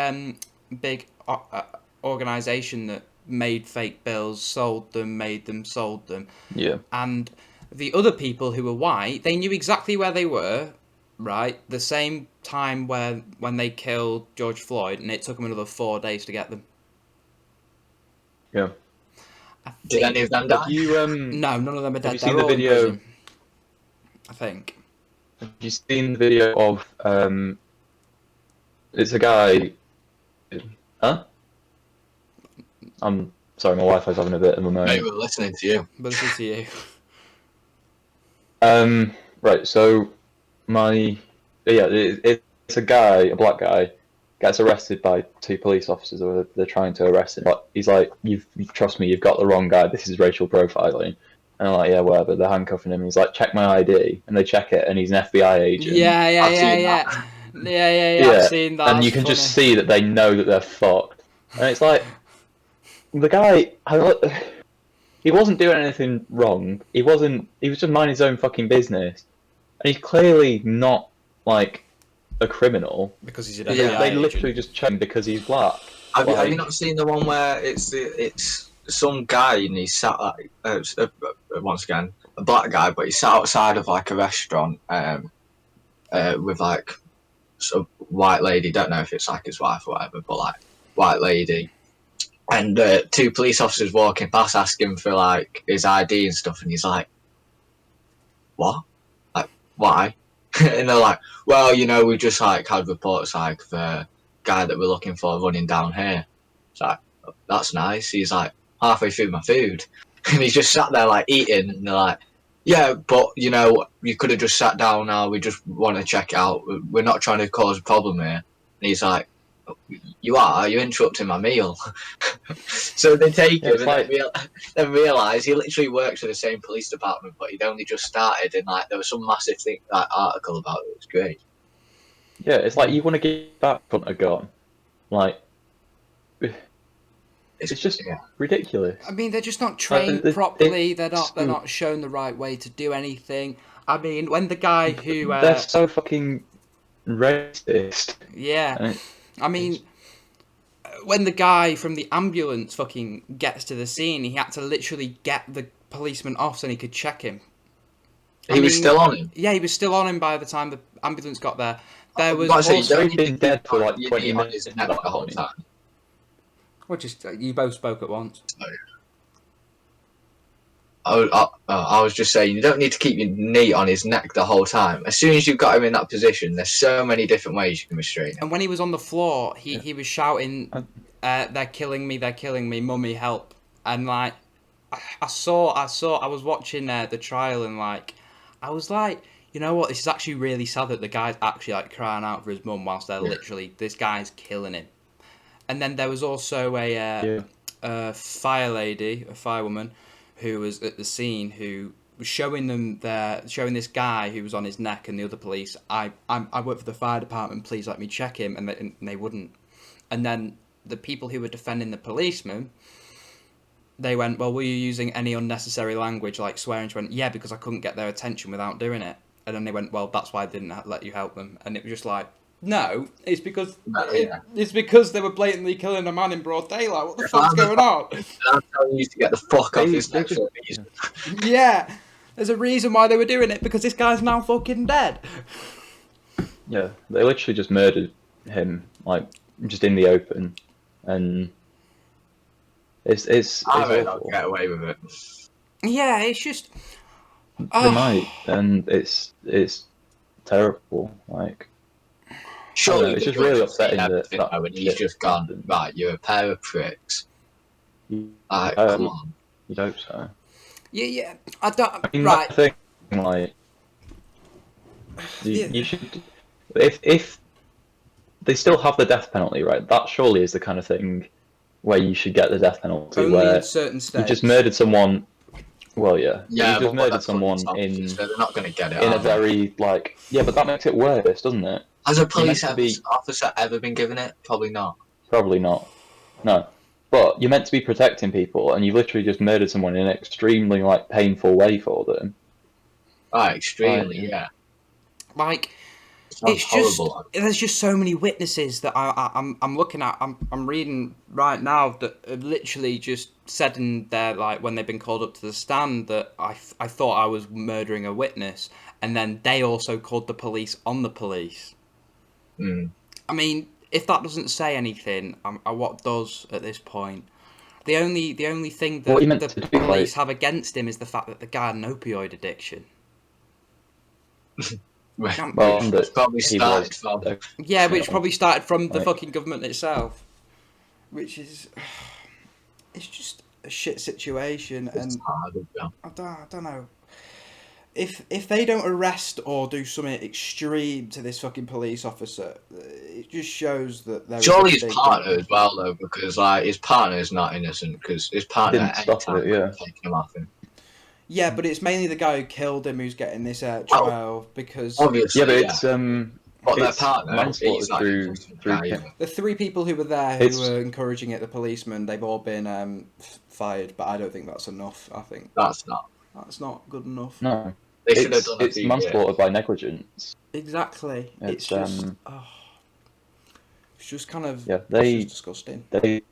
organization that made fake bills, sold them, made them, sold them. Yeah. And the other people who were white, they knew exactly where they were, right? The same time when they killed George Floyd, and it took them another 4 days to get them. Yeah. Did any of them die? No, none of them are dead. Have you seen They're the all in video? prison, I think. Have you seen the video of it's a guy? Huh? I'm sorry, my Wi-Fi's having a bit of a moment. Mate, we're listening to you. But this is to you. Right. So it's a guy, a black guy, gets arrested by two police officers, or they're trying to arrest him. But he's like, "You trust me, you've got the wrong guy. This is racial profiling." And I'm like, "Yeah, whatever." They're handcuffing him. He's like, "Check my ID," and they check it, and he's an FBI agent. Yeah. I've seen that. And you can just see that they know that they're fucked. And it's like, the guy, he wasn't doing anything wrong. He was just minding his own fucking business. And he's clearly not, like, a criminal. Because he's an They FBI literally agent. just check him because he's black. Have you not seen the one where it's some guy and he's sat like once again a black guy, but he's sat outside of like a restaurant with like some white lady. Don't know if it's like his wife or whatever, but like white lady. And two police officers walking past asking for like his ID and stuff, and he's like, "What? Like, why?" And they're like, "Well, you know, we just like had reports like of a guy that we're looking for running down here." It's like, "That's nice." He's like, halfway through my food, and he's just sat there like eating, and they're like, "Yeah, but you know, you could have just sat down now. We just want to check it out. We're not trying to cause a problem here." And he's like, "You are? You're interrupting my meal." So they take him and then realise he literally works for the same police department, but he'd only just started, and like there was some massive article about it. It was great. Yeah, it's like you want to get back front of gun. Like, it's just ridiculous. I mean, they're just not trained properly. They're not shown the right way to do anything. I mean, when the guy who they're so fucking racist. Yeah, I mean, when the guy from the ambulance fucking gets to the scene, he had to literally get the policeman off so he could check him. He was still on him? Yeah, he was still on him by the time the ambulance got there. There was he's been dead for like 20 minutes the whole time. Well, you both spoke at once. I was just saying, you don't need to keep your knee on his neck the whole time. As soon as you've got him in that position, there's so many different ways you can restrain him. And when he was on the floor, he was shouting, "They're killing me, mummy, help!" And like, I was watching the trial, and like, I was like, you know what? This is actually really sad that the guy's actually like crying out for his mum whilst they're literally, this guy's killing him. And then there was also a firewoman, who was at the scene, who was showing this guy who was on his neck, and the other police, I work for the fire department, please let me check him, and they wouldn't. And then the people who were defending the policeman, they went, "Well, were you using any unnecessary language like swearing?" She went, "Yeah, because I couldn't get their attention without doing it." And then they went, "Well, that's why I didn't let you help them." And it was just like, No, it's because Yeah. it's because they were blatantly killing a man in broad daylight. What the fuck's going on? I'm telling you to get the fuck off his neck. Yeah, there's a reason why they were doing it, because this guy's now fucking dead. Yeah, they literally just murdered him, like, just in the open, and it's I reckon awful. I'll get away with it. Yeah, it's just. They might, and it's terrible. Like, Surely it's the just really judge has seen upsetting that everything that though, and he's shit just gone, happened. right, you're a pair of pricks. Come on. You'd hope so. Yeah. I don't. I mean, Right. that thing, like, Yeah. you should, if they still have the death penalty, right? That surely is the kind of thing where you should get the death penalty, Only where in certain states. you just murdered someone. Well, yeah, Yeah, you just murdered someone in. So they're not going to get it. in a are they? very, like, yeah, but that makes it worse, doesn't it? Has a police meant to be- officer ever been given it? Probably not. Probably not. No. But you're meant to be protecting people, and you've literally just murdered someone in an extremely, like, painful way for them. Right, extremely, Right. yeah. Like, Sounds it's just horrible. there's just so many witnesses that I'm looking at. I'm reading right now that have literally just said in their, like, when they've been called up to the stand, that I thought I was murdering a witness, and then they also called the police on the police. Mm. I mean, if that doesn't say anything, what does at this point? The only thing that What you meant the to do, police like- have against him is the fact that the guy had an opioid addiction. Well, It's that probably he started was- from. Yeah, which probably started from the Like- fucking government itself, which is, it's just a shit situation, It's and hard, yeah. I don't know. If they don't arrest or do something extreme to this fucking police officer, it just shows that there. Surely is a his big partner gap. as well, though, because like his partner is not innocent, because his partner Didn't at any stop time it, yeah. could take him off him. Yeah, but it's mainly the guy who killed him who's getting this trial, because Obviously, Yeah, but it's But their it's partner, manslaughter he's not through innocent, through. right, either. the three people who were there who It's- were encouraging it, the policemen, they've all been fired. But I don't think that's enough. I think That's not. that's not good enough. No, They should have it's done a few manslaughter years. by negligence. Exactly. It's It's, just it's just kind of Yeah, it's just disgusting. they.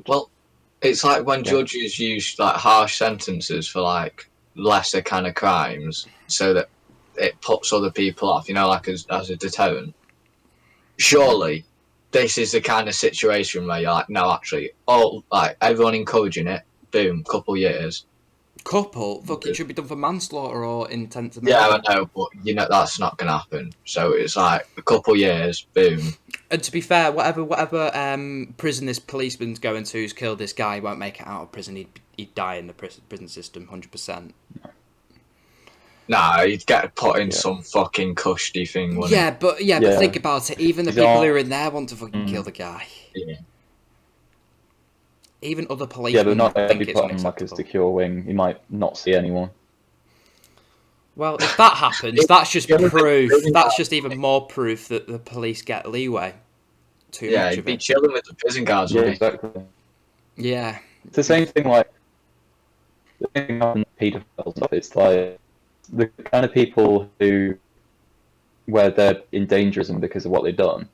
Well, it's like when Yeah. judges use like harsh sentences for like lesser kind of crimes, so that it puts other people off. You know, like as a deterrent. Surely, this is the kind of situation where you're like, no, actually, like everyone encouraging it. Boom, couple years. Couple, fuck, it should be done for manslaughter or intent to murder. Yeah, I know, but you know that's not gonna happen. So it's like a couple years, boom. And to be fair, whatever prison this policeman's going to who's killed this guy, he won't make it out of prison. He'd die in the prison system, 100%. Nah, you'd get put in some fucking cushy thing, wouldn't Yeah, but think about it. Even the He's people all- who are in there want to fucking kill the guy. Yeah. Even other Yeah, policemen but not think every it's put on like a unacceptable. secure wing. You might not see anyone. Well, if that happens, that's just Yeah, but proof. really That's bad. just even more proof that the police get leeway. Too Yeah, much he'd of be it. chilling with the prison guards, Yeah, wouldn't he? exactly. Yeah. It's the same thing like the thing happened with paedophiles stuff. It's like the kind of people where they're in dangerism because of what they've done.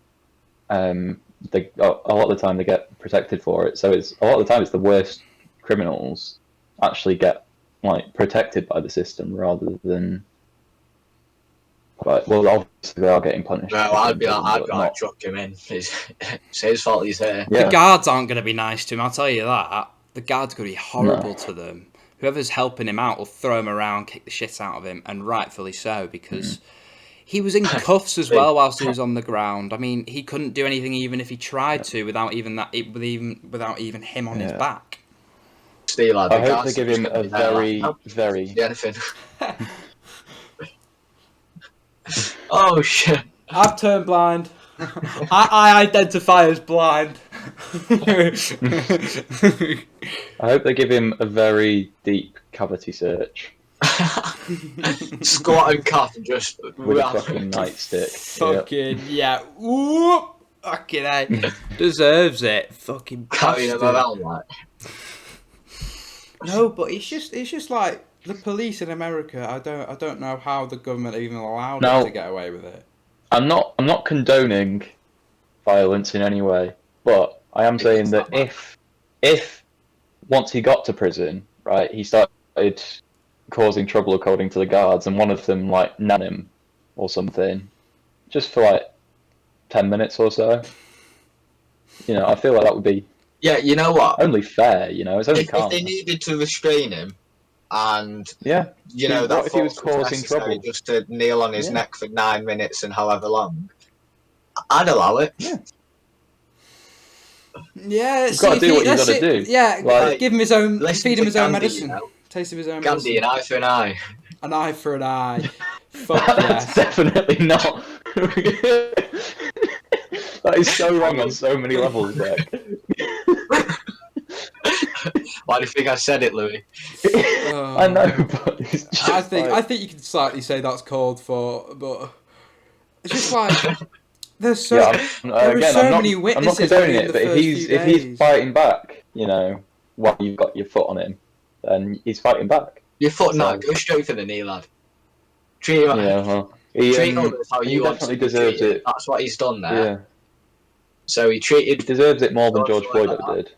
They a lot of the time they get protected for it. So it's a lot of the time it's the worst criminals actually get like protected by the system rather than. Right, well, obviously they are getting punished. No, I'd be like, but I'd not- chuck him in. It's his fault he's here. Yeah. The guards aren't going to be nice to him, I'll tell you that. The guards going to be horrible to them. Whoever's helping him out will throw him around, kick the shit out of him, and rightfully so, because he was in cuffs as well whilst he was on the ground. I mean, he couldn't do anything even if he tried to without even him on his Yeah. back. Steve, like, I the hope guards they give are just him gonna a be there, like, very, "Nope, very. see anything." Oh shit! I've turned blind. I identify as blind. I hope they give him a very deep cavity search Squat and cough and just with a fucking nightstick. Fucking yeah. Whoop. Fucking A. Deserves it. Fucking carrying him bastard. around like. No, but it's just like the police in America. I don't know how the government even allowed No. it to get away with it. I'm not condoning violence in any way, but I am saying that if once he got to prison, right, he started causing trouble according to the guards, and one of them like nabbed him or something, just for like 10 minutes or so. You know, I feel like that would be you know what? only fair. You know, it's only If they needed to restrain him, and that that if he was force was causing necessary trouble, just to kneel on his neck for 9 minutes and however long, I'd allow it. Yeah, you've got to do what you got to do. Yeah, Like, give him his own, feed him his own Gandhi, medicine, taste of his own Gandhi, medicine. an eye for an eye. An eye for an eye. Fuck that's yes. definitely not. That is so wrong on so many levels, Zach. Why do you think I said it, Louis? I know, but it's just I think you could slightly say that's called for, but it's just like there's so there are so many witnesses I'm not condoning in it, the but first few if days. he's fighting back, you know, while you've got your foot on him, then he's fighting back. Your foot, no, go straight for the knee, lad. Treat him. Yeah, well, he others how you want definitely to be deserves treated. it. That's what he's done there. Yeah, So he deserves it more than George Floyd ever did.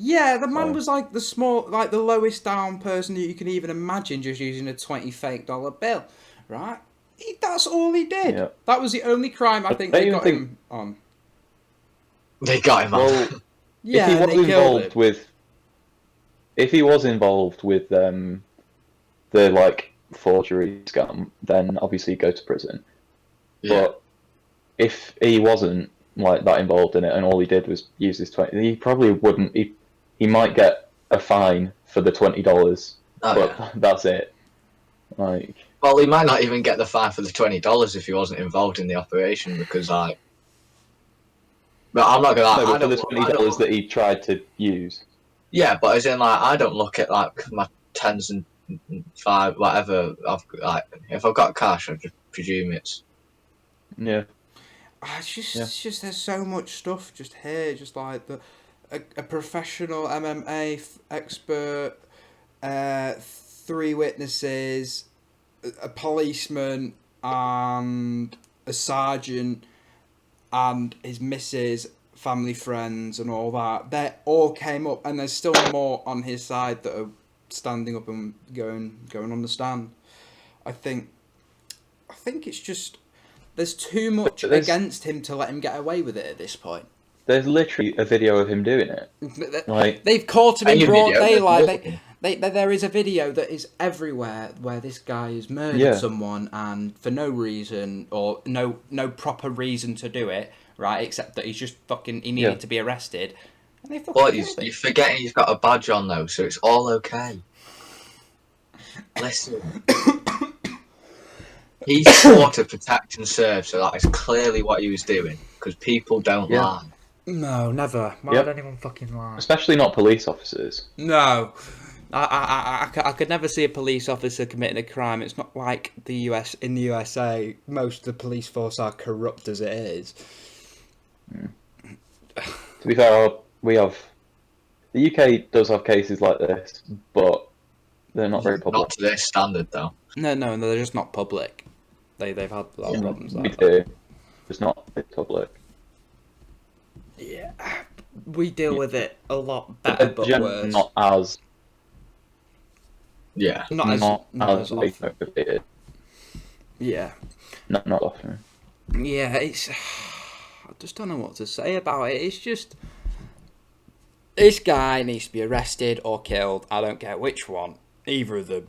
Yeah, the man was like the lowest down person you can even imagine, just using a $20 fake bill, right? That's all he did. Yeah. That was the only crime I think they got him on. They got him on. Well, Yeah, if he was involved with the like forgery scam, then obviously he'd go to prison. Yeah. But if he wasn't like that involved in it, and all he did was use his 20, he probably wouldn't. He might get a fine for the $20, but that's it. Like, well, he might not even get the fine for the $20 if he wasn't involved in the operation, because like. But I'm not gonna. No, but for the $20 that he tried to use. Yeah, but as in like, I don't look at like my tens and five, whatever. If I've got cash, I just presume it's. Yeah. It's just there's so much stuff just here, just like a professional MMA expert, 3 witnesses, a policeman, and a sergeant, and his missus, family, friends, and all that. They all came up, and there's still more on his side that are standing up and going on the stand. I think it's just. There's too much against him to let him get away with it at this point. There's literally a video of him doing it. Like, they've caught him in broad daylight. There is a video that is everywhere where this guy has murdered someone, and for no reason or no proper reason to do it, right? Except that he's just fucking. He needed to be arrested. And they fucking you're forgetting he's got a badge on though, so it's all okay. Listen. He swore to protect and serve, so that is clearly what he was doing. Because people don't lie. No, never. Why would anyone fucking lie? Especially not police officers. No, I could never see a police officer committing a crime. It's not like the US. In the USA, most of the police force are corrupt as it is. To be fair, the UK does have cases like this, but they're not very public. Not to this standard, though. No, they're just not public. They've had a lot of problems. We do. It's not public. Yeah, we deal with it a lot better, but worse. Not as. Yeah. Not as often. Motivated. Yeah. Not often. Yeah, I just don't know what to say about it. It's just. This guy needs to be arrested or killed. I don't care which one. Either of them.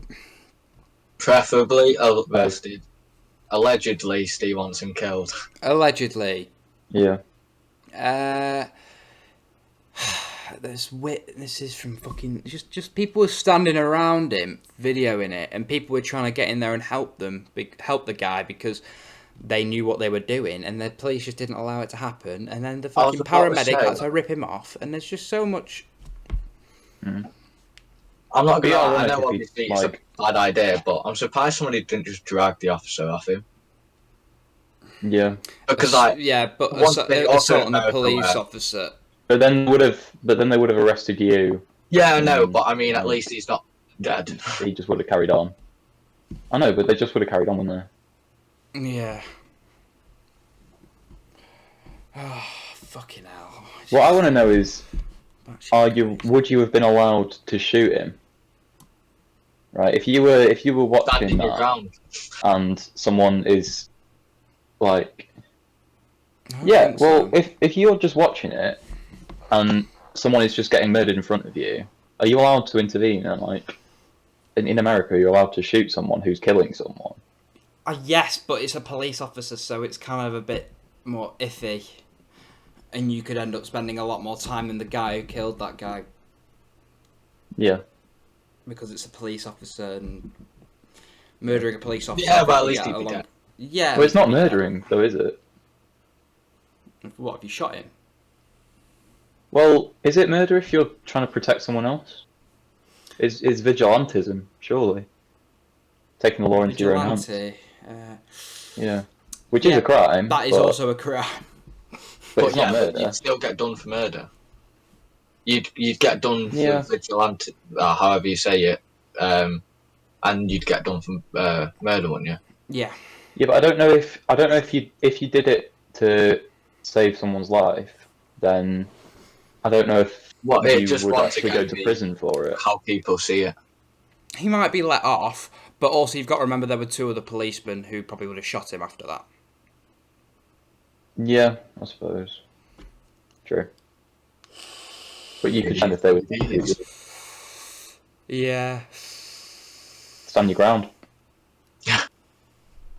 Preferably arrested. Allegedly, Steve wants him killed. Allegedly. Yeah. There's witnesses from fucking just people were standing around him videoing it, and people were trying to get in there and help the guy because they knew what they were doing, and the police just didn't allow it to happen. And then the fucking paramedic had to rip him off, and there's just so much. I'm not gonna. I know obviously it's a bad idea, but I'm surprised somebody didn't just drag the officer off him. Yeah. Because but assault on a police officer. But then they would have arrested you. Yeah, I know, but I mean, at least he's not dead. He just would have carried on. I know, but they just would have carried on, wouldn't they? Yeah. Oh, fucking hell. What I want to know is, Actually, would you have been allowed to shoot him? Right, if you were watching Standing your that, ground. and someone is like, I don't yeah, think well, so. if you're just watching it, and someone is just getting murdered in front of you, are you allowed to intervene? And like, in America, you're allowed to shoot someone who's killing someone. Yes, but it's a police officer, so it's kind of a bit more iffy. And you could end up spending a lot more time than the guy who killed that guy. Yeah. Because it's a police officer and murdering a police officer. Yeah, I but think at you least get he'd be along- dead. Yeah. Well, it's not he'd be dead. murdering, though, is it? What, if you shot him? Well, is it murder if you're trying to protect someone else? Is vigilantism, surely. Taking the law into your own hands. Vigilante. Yeah. Which is Yeah, a crime. That is but, also a crime. but it's not But murder. you'd still get done for murder. You'd get done Yeah. for vigilante, however you say it, and you'd get done for murder, wouldn't you? Yeah. Yeah, but I don't know if you did it to save someone's life, then I don't know if What, it you just would once actually again go to be prison for it. how people see it. He might be let off, but also you've got to remember there were 2 other policemen who probably would have shot him after that. Yeah, I suppose. True. But you could stand if they were Yeah. stand your ground.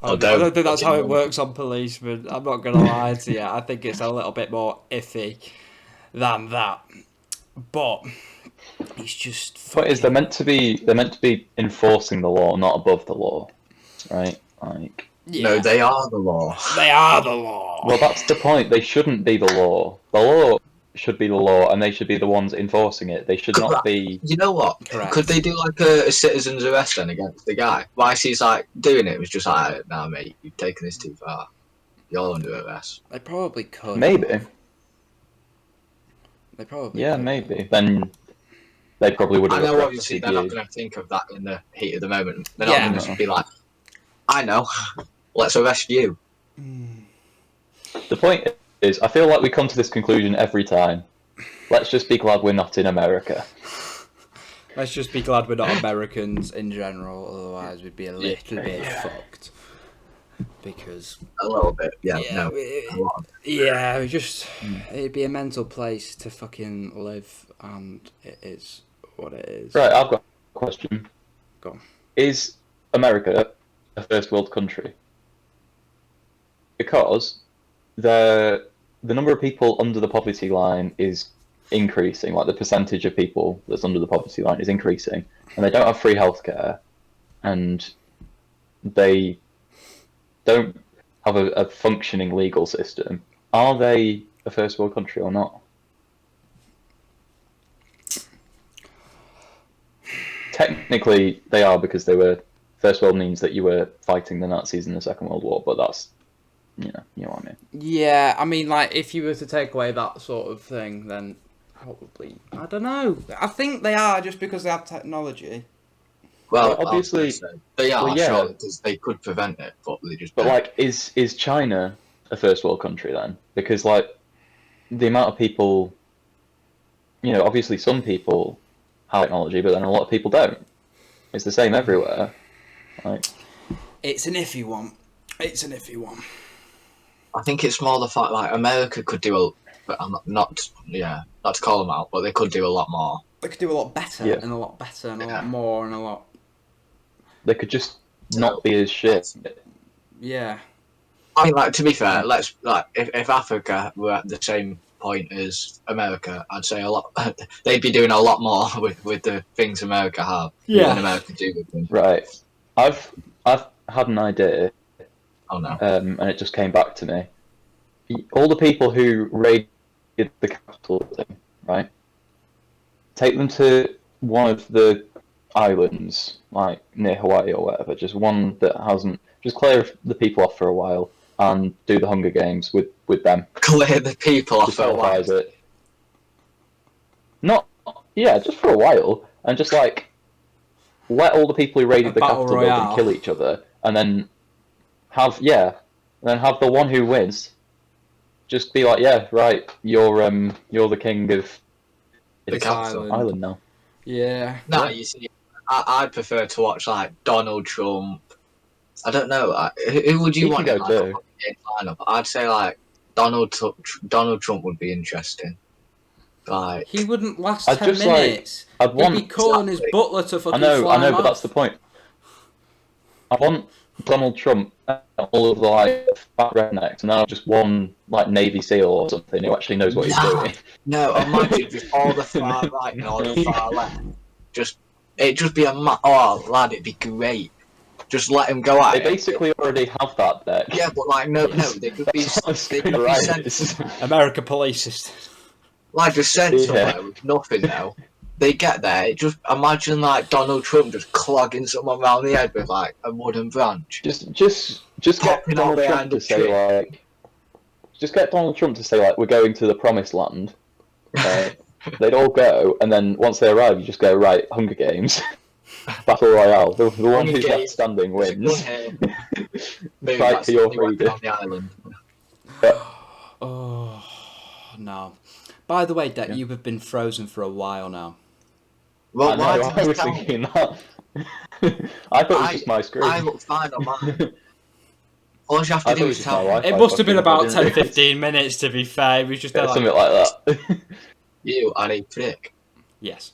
I don't think that's how it works on policemen. I'm not going to lie to you. I think it's a little bit more iffy than that. But it's just. What is they're meant to be enforcing the law, not above the law, right? Like. Yeah. No, they are the law. They are the law. Well, that's the point. They shouldn't be the law. The law should be the law, and they should be the ones enforcing it. They should not be. You know what? Correct. Could they do like a citizen's arrest then against the guy? Why he's like doing it was just like, nah, mate, you've taken this too far. You're under arrest. They probably could. Maybe. They probably. Yeah, could. maybe. Then they probably would I have. know obviously they're not you. going to think of that in the heat of the moment. They're Yeah. not going to be like, I know, let's arrest you. The point is, I feel like we come to this conclusion every time. Let's just be glad we're not in America. Let's just be glad we're not Americans in general, otherwise we'd be a little bit fucked. Because A little bit, yeah, no. we just it'd be a mental place to fucking live, and it is what it is. Right, I've got a question. Go on. Is America a first world country? Because the number of people under the poverty line is increasing, like the percentage of people that's under the poverty line is increasing, and they don't have free healthcare, and they don't have a functioning legal system. Are they a first world country or not? Technically, they are, because they were. First world means that you were fighting the Nazis in the Second World War, but that's, you know what I mean. Yeah, I mean, like, if you were to take away that sort of thing, then probably, I don't know. I think they are, just because they have technology. Well, obviously, they are, well, yeah. sure, because they could prevent it, but they just But don't. like, is China a first world country then? Because like, the amount of people, obviously some people have technology, but then a lot of people don't. It's the same everywhere. Like, It's an iffy one. It's an iffy one. I think it's more the fact like America could do but I'm not to call them out, but they could do a lot more. They could do a lot better, Yeah. and a lot better, and a lot more, and a lot. they could just not be as shit. Yeah. I mean, like, to be fair, let's like if Africa were at the same point as America, I'd say a lot. They'd be doing a lot more with the things America have than America do with them. Right. I've had an idea, Oh no. and it just came back to me. All the people who raided the Capitol building, right? Take them to one of the islands, like near Hawaii or whatever, just one that hasn't. Just clear the people off for a while and do the Hunger Games with them. Clear the people off Just for a while. televised it. Just for a while, and just like let all the people who raided A the battle Capitol royale. building kill each other, and then have the one who wins just be like, yeah, right, you're the king of The capital. island now. Yeah. No, Yeah. you see, I'd prefer to watch like Donald Trump. I don't know. Who would you He want can in go like a too. Hunger Games lineup? I'd say like Donald Trump would be interesting. Like, He wouldn't last I'd 10 just like, minutes. I'd He'd want. be calling his Exactly. butler to fucking I fly know, him but that's off. the point. I want Donald Trump and all of the like fat rednecks, and now just one like Navy SEAL or something who actually knows what he's doing. no, imagine just all the far right and all the far left. It'd just be oh lad, it'd be great. Just let him go at They it. basically already have that there. Yeah, but like no, they could be sent America police system. like just sent Yeah. somewhere with nothing though. They get there, it just imagine like Donald Trump just clogging someone around the head with like a wooden branch. Just get Popping out Donald Trump behind to a say tree. like, just get Donald Trump to say like, we're going to the promised land. They'd all go, and then once they arrive, you just go right, Hunger Games, Battle Royale. The one who's left standing wins. Fight for your freedom. On the island. Oh, no. By the way, Dec, Yeah. you have been frozen for a while now. Well, I know, why did I you was tell thinking me? that. I thought it was just my screen. I look fine on mine. All you have to I do thought it is was tell my me. Wi-Fi It must have been fucking- I about didn't 10, realise. 15 minutes, to be fair. It was just Yeah, like, something like that. You are a prick. yes.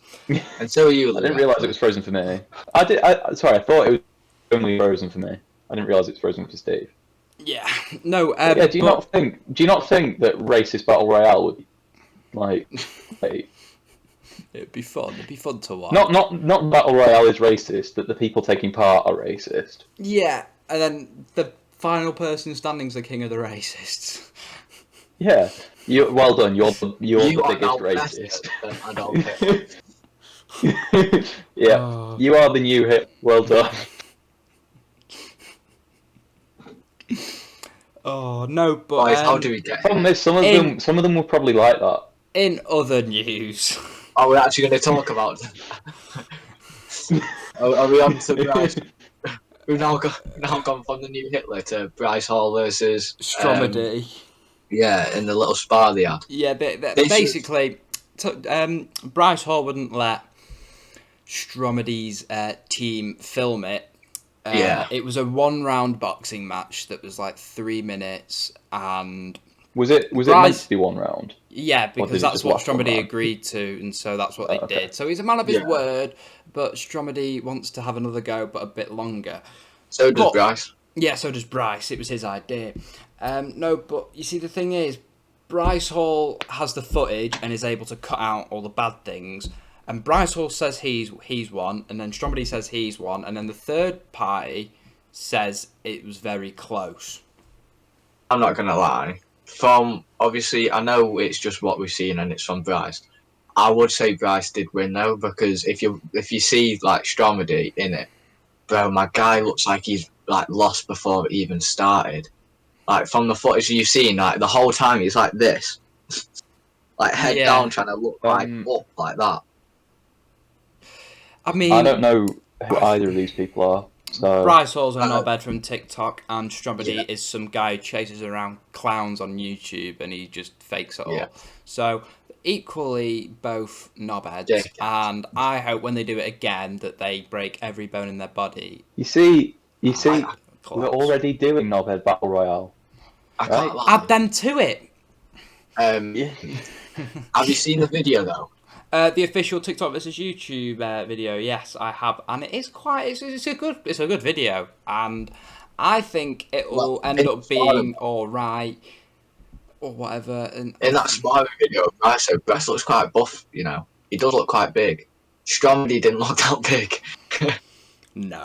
And so are you, I didn't Louis. realise it was frozen for me. Sorry, I thought it was only frozen for me. I didn't realise it was frozen for Steve. Yeah. No, Yeah, do you not think that racist battle royale would be like it'd be fun. It'd be fun to watch. not battle royale is racist, that the people taking part are racist. Yeah, and then the final person standing's the king of the racists. Yeah. Well done, you're the You are biggest now racist. better than Adolf Hitler. Yeah. Oh. You are the new hit. Well done. Oh no, but Boys, how do we get here? Problem is, some of them were probably like that. in other news, Are we actually going to talk about them? Are we on to Bryce? We've now gone from the new Hitler to Bryce Hall versus Stromedy. yeah, in the little spa they had. Yeah, They basically, Bryce Hall wouldn't let Stromedy's team film it. Yeah. It was a one-round boxing match that was like 3 minutes, and Was it meant to be one round? yeah, did because it that's just what last one Stromedy round? agreed to, and so that's what they okay. did. So he's a man of his Yeah. word, but Stromedy wants to have another go, but a bit longer. So does But- Bryce. Yeah, so does Bryce. It was his idea. No, but you see, the thing is, Bryce Hall has the footage and is able to cut out all the bad things. And Bryce Hall says he's won, and then Stromedy says he's won, and then the third party says it was very close. I'm not going to lie. From obviously, I know it's just what we've seen and it's from Bryce. I would say Bryce did win though, because if you see like Stromedy in it, bro, my guy looks like he's like lost before it even started. Like from the footage you've seen, like the whole time he's like this, like head Yeah. down, trying to look like Um, up like that. I mean, I don't know who either of these people are. So Bryce Hall's a knobhead from TikTok, and Stromedy Yeah. is some guy who chases around clowns on YouTube, and he just fakes it all. Yeah. So equally both knobheads, Yeah. and I hope when they do it again that they break every bone in their body. you see, we're Collapse. already doing Knobhead Battle Royale. I can't lie. Add them to it. Yeah. Have you seen the video though? The official TikTok versus YouTube video, yes, I have, and it is it's a good video, and I think it will end it's up being all right or whatever. And In that sparring video, Bryce looks quite buff. You know, he does look quite big. Stromedy didn't look that big. no.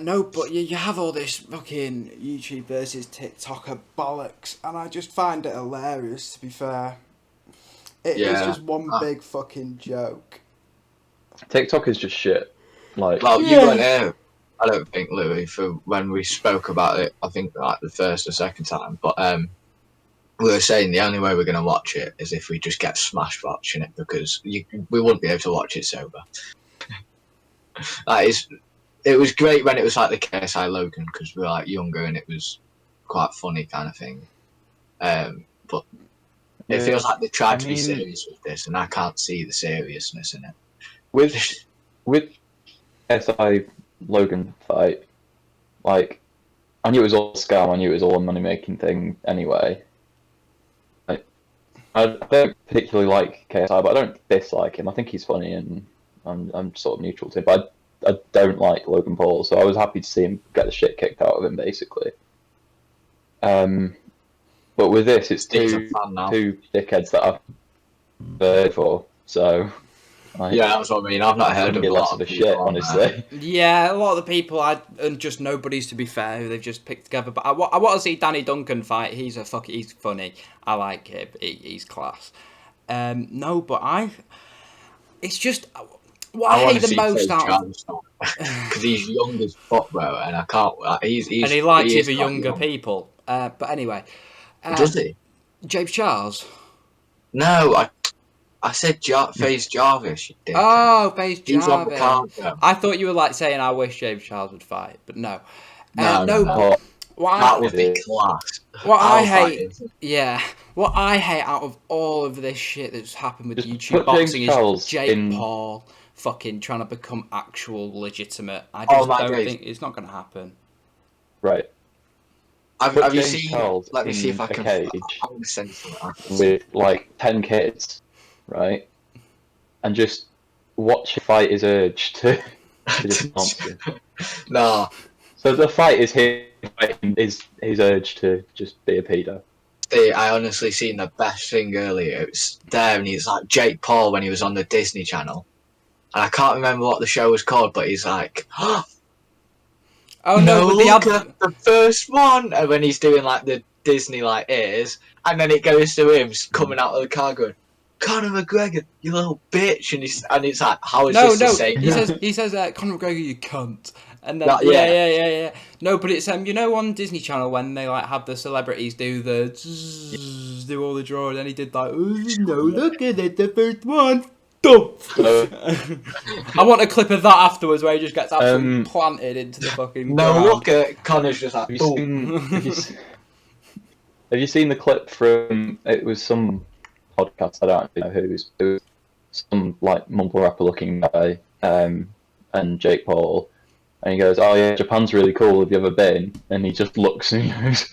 No, but you have all this fucking YouTube versus TikToker bollocks, and I just find it hilarious, to be fair. It's Yeah. just one big fucking joke. TikTok is just shit. Like, Well, Yeah. you weren't here, I don't think, Louis, for when we spoke about it. I think like the first or second time, but we were saying the only way we're going to watch it is if we just get smashed watching it, because we wouldn't be able to watch it sober. It was great when it was like the KSI Logan, because we were like younger and it was quite funny kind of thing. but it feels like they tried to be mean, serious with this, and I can't see the seriousness in it. With SI Logan fight, like, I knew it was all scam. I knew it was all a money making thing anyway. Like, I don't particularly like KSI, but I don't dislike him. I think he's funny, and I'm sort of neutral to him. But I don't like Logan Paul, so I was happy to see him get the shit kicked out of him, basically. But with this, it's two dickheads that I've heard for, so. Like, yeah, that's what I mean. I've not heard of a lot of shit, honestly. Yeah, a lot of the people, and just nobodies, to be fair, who they've just picked together. But I want to see Danny Duncan fight. He's funny. I like him. He's class. No, but it's just what I hate the most out of, because he's young as fuck, bro, and I can't. He's and he likes even younger people. But anyway, does he? James Charles? No, I said FaZe Jarvis, you dick. Oh, FaZe He's on the Jarvis. card, I thought you were like saying I wish James Charles would fight, but no. No. That would be class. What I hate, what I hate out of all of this shit that's happened with YouTube boxing is Jake Paul fucking trying to become actual legitimate. I just don't think it's not going to happen. Right. Have you seen? Charles let me see if I can. Cage I'm sensitive with like 10 kids, right? And just watch him fight his urge to just monster. No. So the fight is his urge to just be a pedo. I honestly seen the best thing earlier. It was there, and he's like Jake Paul when he was on the Disney Channel, and I can't remember what the show was called, but he's like, "Oh no, look at the first one!" And when he's doing like the Disney like ears, and then it goes to him coming out of the car going, "Conor McGregor, you little bitch," and it's like, how is this the same? He says, "Conor McGregor, you cunt." And then yeah. No, but it's you know, on Disney Channel when they like have the celebrities do do all the drawing, and he did like, "No, look at it, the first one." I want a clip of that afterwards where he just gets absolutely planted into the fucking ground. Look at Connor's just like, have you seen the clip from? It was some podcast. I don't know whose. It was some like mumble rapper looking guy, and Jake Paul. And he goes, "Oh yeah, Japan's really cool. Have you ever been?" And he just looks and he goes,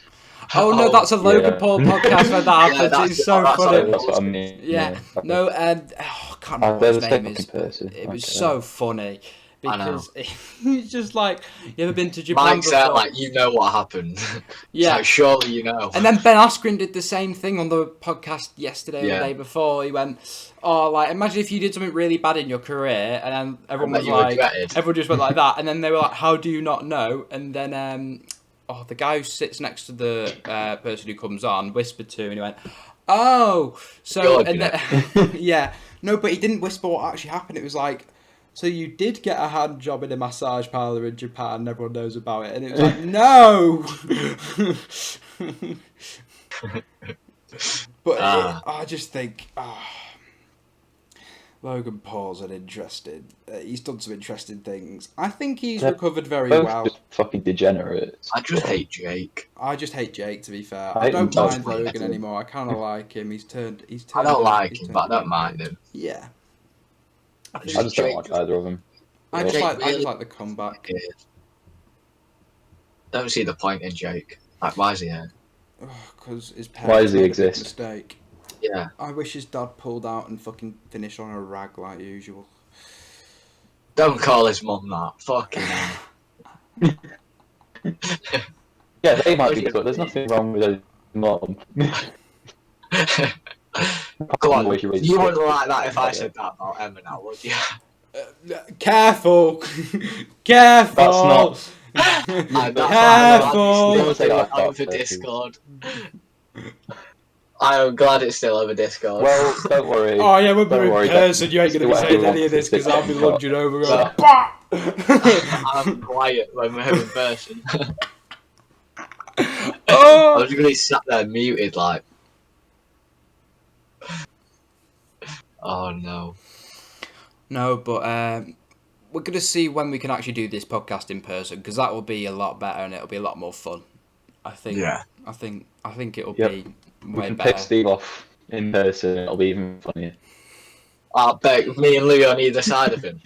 "Oh no, that's a Logan Paul podcast where that happens. It's so funny." That's what I mean. Yeah. No, I can't remember what his name is. It was so funny because it's just like, you ever been to Japan? Mike's out like, you know what happened. Yeah, like, surely you know. And then Ben Askren did the same thing on the podcast yesterday or the day before. He went, "Oh, like, imagine if you did something really bad in your career," and then everyone just went like that, and then they were like, "How do you not know?" And then the guy who sits next to the person who comes on whispered to him, and he went, "Oh, so," and then, yeah, no, but he didn't whisper what actually happened. It was like, "So you did get a hand job in a massage parlour in Japan, and everyone knows about it," and it was like, "No." But I just think, Logan Paul's an interesting. He's done some interesting things. I think he's recovered very well. Just fucking degenerates. I just hate Jake. I just hate Jake, to be fair. I don't mind Logan anymore. I kind of like him. He's turned. I don't like him, but I don't mind him. Yeah. I just don't like either of them. I just like the comeback. Don't see the point in Jake. Like, why is he here? Because his does parents he made exist? a mistake. Yeah. I wish his dad pulled out and fucking finished on a rag like usual. Don't call his mum that. Fucking hell. Yeah, they might be good. There's nothing wrong with a mum. Go on. You wouldn't like that if I said that about Emma now, would you? Careful. Careful. That's not... Careful. For Discord. I am glad it's still over Discord. Well, don't worry. Oh yeah, when we're in person, you ain't going to be saying any of this because I'll be lunging over going, I'm quiet when we're in person. Oh! I was really sat there muted like... Oh no. No, but we're going to see when we can actually do this podcast in person because that will be a lot better and it'll be a lot more fun. I think. Yeah. I think it'll Yep. be We way can better. pick Steve off in person. It'll be even funnier. I bet me and Louis on either side of him.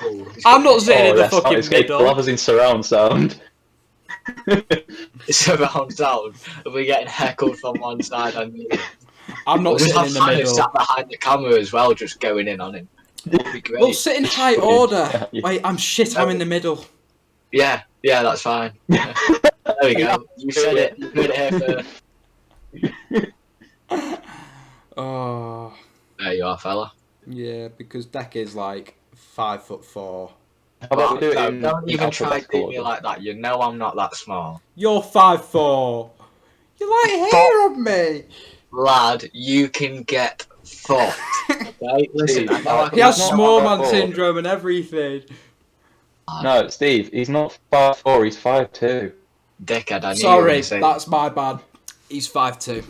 Oh, I'm not sitting in the fucking Escape. middle. We'll have us in surround sound. surround sound. If we're getting heckled from one side and the other. I'm not We'll just sitting have in the Hannah middle. sat behind the camera as well, just going in on him. That'd be great. We'll sit in high Footage. order. Yeah. Wait, I'm shit. I'm in the middle. Yeah, that's fine. There we go. You said it. You heard it here first. Oh, There you are, fella. yeah, because Deck is like 5'4". How about we do it in Don't even try alphabetical doing me order? like that. You know I'm not that small. You're 5'4". You're like here on me. Lad, you can get fucked. Okay? Listen, I know I He has He's not small 5'4". man syndrome and everything. No, Steve, he's not 5'4", he's 5'2". Dickhead, I knew you were Sorry, going to say that's my bad. He's 5'2".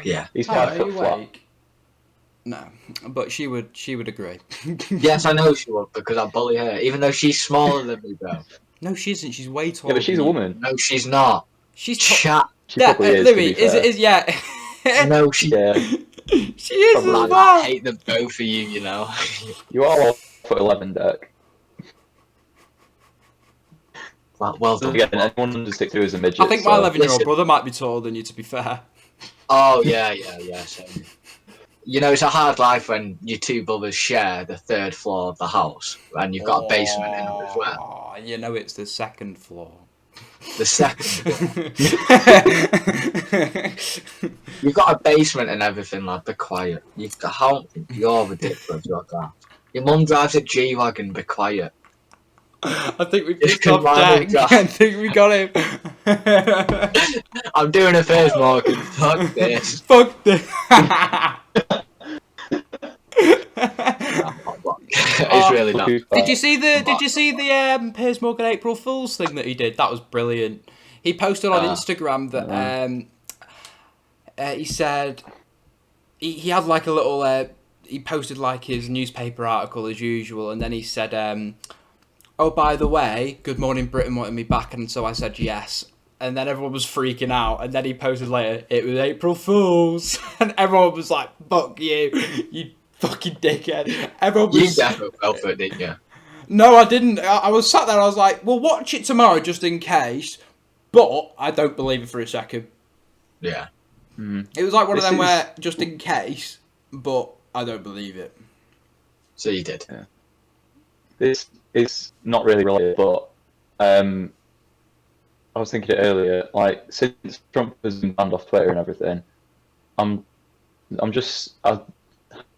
Yeah. He's Hello, 5 are foot you flat. awake? No, but she would agree. Yes, I know she would because I bully her, even though she's smaller than me, bro. No, she isn't. She's way taller. Yeah, but she's a than you. woman. No, she's not. She's Chat. She probably is, Louis, to be fair. is yeah. No, she. Yeah, She is Probably. as Lad, I well. hate them both for you, you know. you are 4'11", Deck. well So done. again, anyone under 6'2" is a midget. I think my so- 11-year-old Listen. brother might be taller than you. To be fair. Oh yeah. So, you know, it's a hard life when your two brothers share the third floor of the house, and you've got a basement in them as well. Oh, you know it's the second floor. The second floor. You've got a basement and everything, lad. Be quiet. You're ridiculous. You're that. Your mum drives a G-Wagon. Be quiet. I think we It's picked up commanding Jack. Jack. I think we got him. I'm doing a first, Morgan. Fuck this. Fuck this. It's really not. Did you see the Piers Morgan April Fool's thing that he did? That was brilliant. He posted on Instagram that he said he had like a little he posted like his newspaper article as usual, and then he said oh, by the way, Good Morning Britain wanted me back, and so I said yes. And then everyone was freaking out, and then he posted later, it was April Fool's, and everyone was like, fuck you, you fucking dickhead. Everyone was... You definitely fell for it, didn't you? No, I didn't. I was sat there, I was like, well, watch it tomorrow just in case, but I don't believe it for a second. Yeah. It was like one of This them is- where, just in case, but I don't believe it. So you did. This is not really related, but I was thinking it earlier. Like, since Trump has been banned off Twitter and everything, I have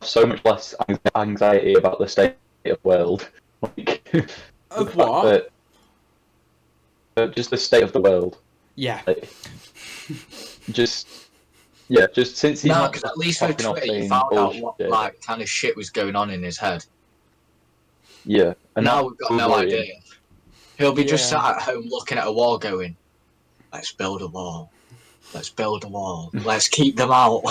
so much less anxiety about the state of the world. Like, Of the fact what? that- just the state of the world. Yeah. Like, just since he's No, not because at least with popping up Twitter, you saying found out what bullshit. like kind of shit was going on in his head. Yeah, and Now that we've got was no worrying. idea. He'll be just Yeah. sat at home looking at a wall going, let's build a wall. Let's build a wall. Let's keep them out.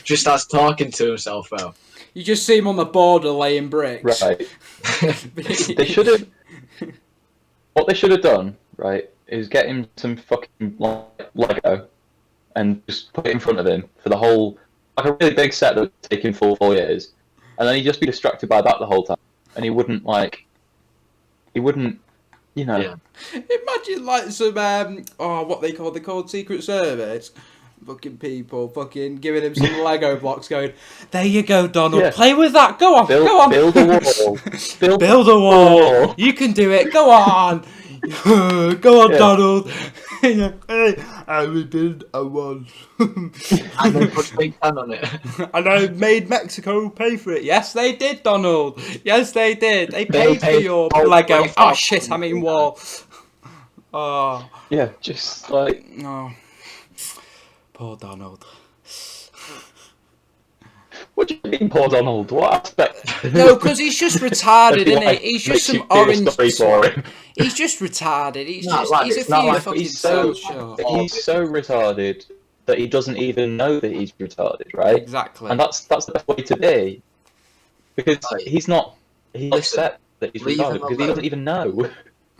Just starts talking to himself, though. You just see him on the border laying bricks. Right. They should have. What they should have done, right, is get him some fucking Lego and just put it in front of him for the whole, like a really big set that would take him 4 years, and then he'd just be distracted by that the whole time, and he wouldn't, you know. Yeah. Imagine like some what they called Secret Service. Fucking people, fucking giving him some Lego blocks, going, there you go, Donald, Yeah. play with that. Go on, go on, Build a wall. build a wall. You can do it. Go on, go on, Yeah. Donald. Hey, I will build a wall. And then put a big pen on it. And I made Mexico pay for it. Yes, they did, Donald. Yes, they did. They paid for paid your all Lego. $25 Oh shit! I mean wall. Oh Yeah, just like no. Poor Donald. what do you mean, poor Donald? What aspect? No, because he's just retarded, If you isn't like, he? He's makes just you some feel orange. sorry for him. He's just retarded. He's Not just like- he's a it's not few like fucking he's so- short. He's so retarded that he doesn't even know that he's retarded, right? Exactly. And that's the best way to be, because Right. he's not. He's Listen, upset that he's leave him retarded because he alone. doesn't even know.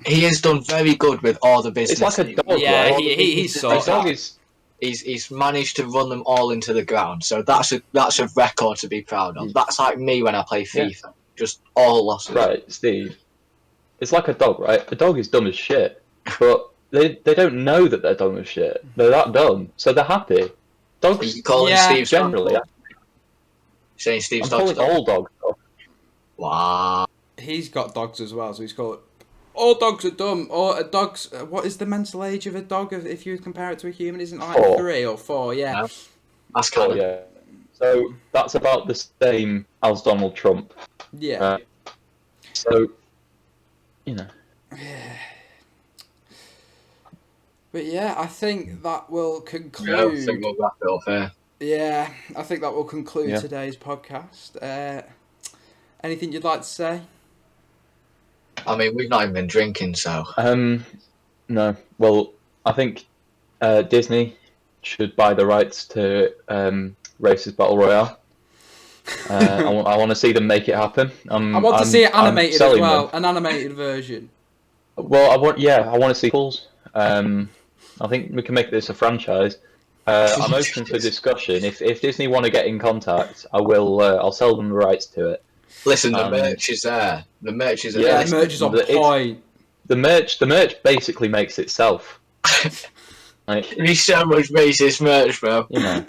he has done very good with all the business. It's like a dog, Yeah, right? he's A sorted. dog is He's managed to run them all into the ground. So that's a record to be proud of. That's like me when I play FIFA. Just all losses. right, Steve. It's like a dog, right? A dog is dumb as shit, but they don't know that they're dumb as shit. They're that dumb, so they're happy. Dogs You calling Steve's generally. dog? Saying Steve's I'm dog's calling dog? all dogs. Wow. He's got dogs as well, so he's called. All dogs are dumb. Or a dog's. What is the mental age of a dog? If you compare it to a human, isn't it like 4. 3 or 4? Yeah. No. That's kind of. Yeah. So that's about the same as Donald Trump. Yeah. So, you know. But yeah, I think that will conclude. Yeah, I think we'll wrap it up here. Yeah, I think that will conclude Yeah. today's podcast. Anything you'd like to say? I mean, we've not even been drinking, so. No. Well, I think Disney should buy the rights to Racist Battle Royale. I want to see them make it happen. I want to see it animated as selling well, them. an animated version. Well, I want to see sequels. I think we can make this a franchise. I'm open for discussion. If Disney want to get in contact, I'll sell them the rights to it. Listen, the merch is there. The merch is Yeah, there. The merch is on point. The merch basically makes itself. Like, There's so much racist merch, bro. you know.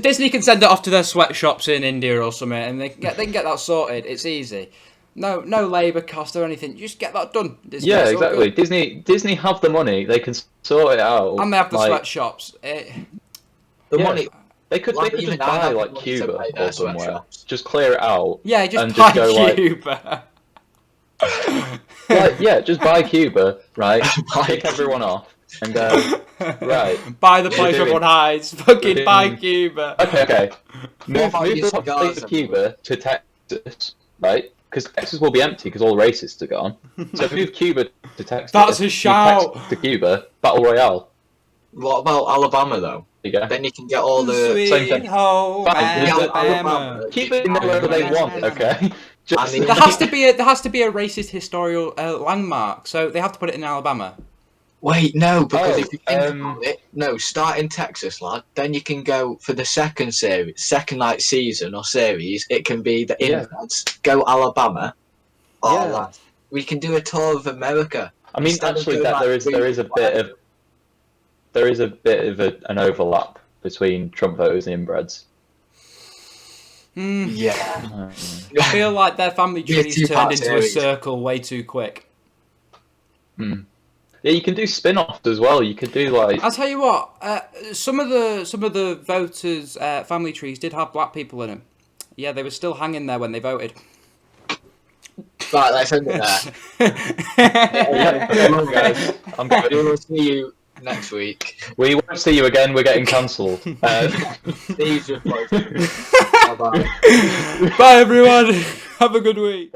Disney can send it off to their sweatshops in India or something, and they can get that sorted. It's easy. No labour cost or anything. Just get that done. Disney, Yeah, it's all exactly. good. Disney have the money. They can sort it out. And they have the like, sweatshops. The Yeah. money. They could Like, just even buy I like want to Cuba make their or somewhere. sweatshops. Just clear it out. Yeah, just And buy just go, like- Cuba. Just buy Cuba, right? Kick everyone off and go. Right. Buy the We're place doing- everyone hides. Fucking doing- buy Cuba. Okay. Move about the your population cigars of Cuba to Texas, right? Because Texas will be empty because all the racists are gone. So move Cuba to Texas. That's a move shout. Texas to Cuba. Battle Royale. What about Alabama, though? There you go. Then you can get all the. Sweet same thing. home Fine, Alabama. Keep it in there wherever they want, okay? Just, I mean- There has to be a racist historical landmark, so they have to put it in Alabama. Wait, no, because Oh, if you think about it, no, start in Texas, lad. Then you can go for the second season or series. It can be the Yeah. inbreds. Go Alabama. Oh, Yeah. lad, we can do a tour of America. I mean, Instead of actually, doing, like, there is a bit of an overlap between Trump voters and inbreds. Yeah. I feel like their family Yeah, tree's two-part turned into a series. circle way too quick. Yeah, you can do spin-offs as well. You could do like I'll tell you what, some of the voters' family trees did have black people in them. Yeah, they were still hanging there when they voted. Right, let's end it there. yeah, guys, I'm We good. will see you next week. We won't see you again. We're getting cancelled. Steve's just Bye bye. Bye everyone. Have a good week.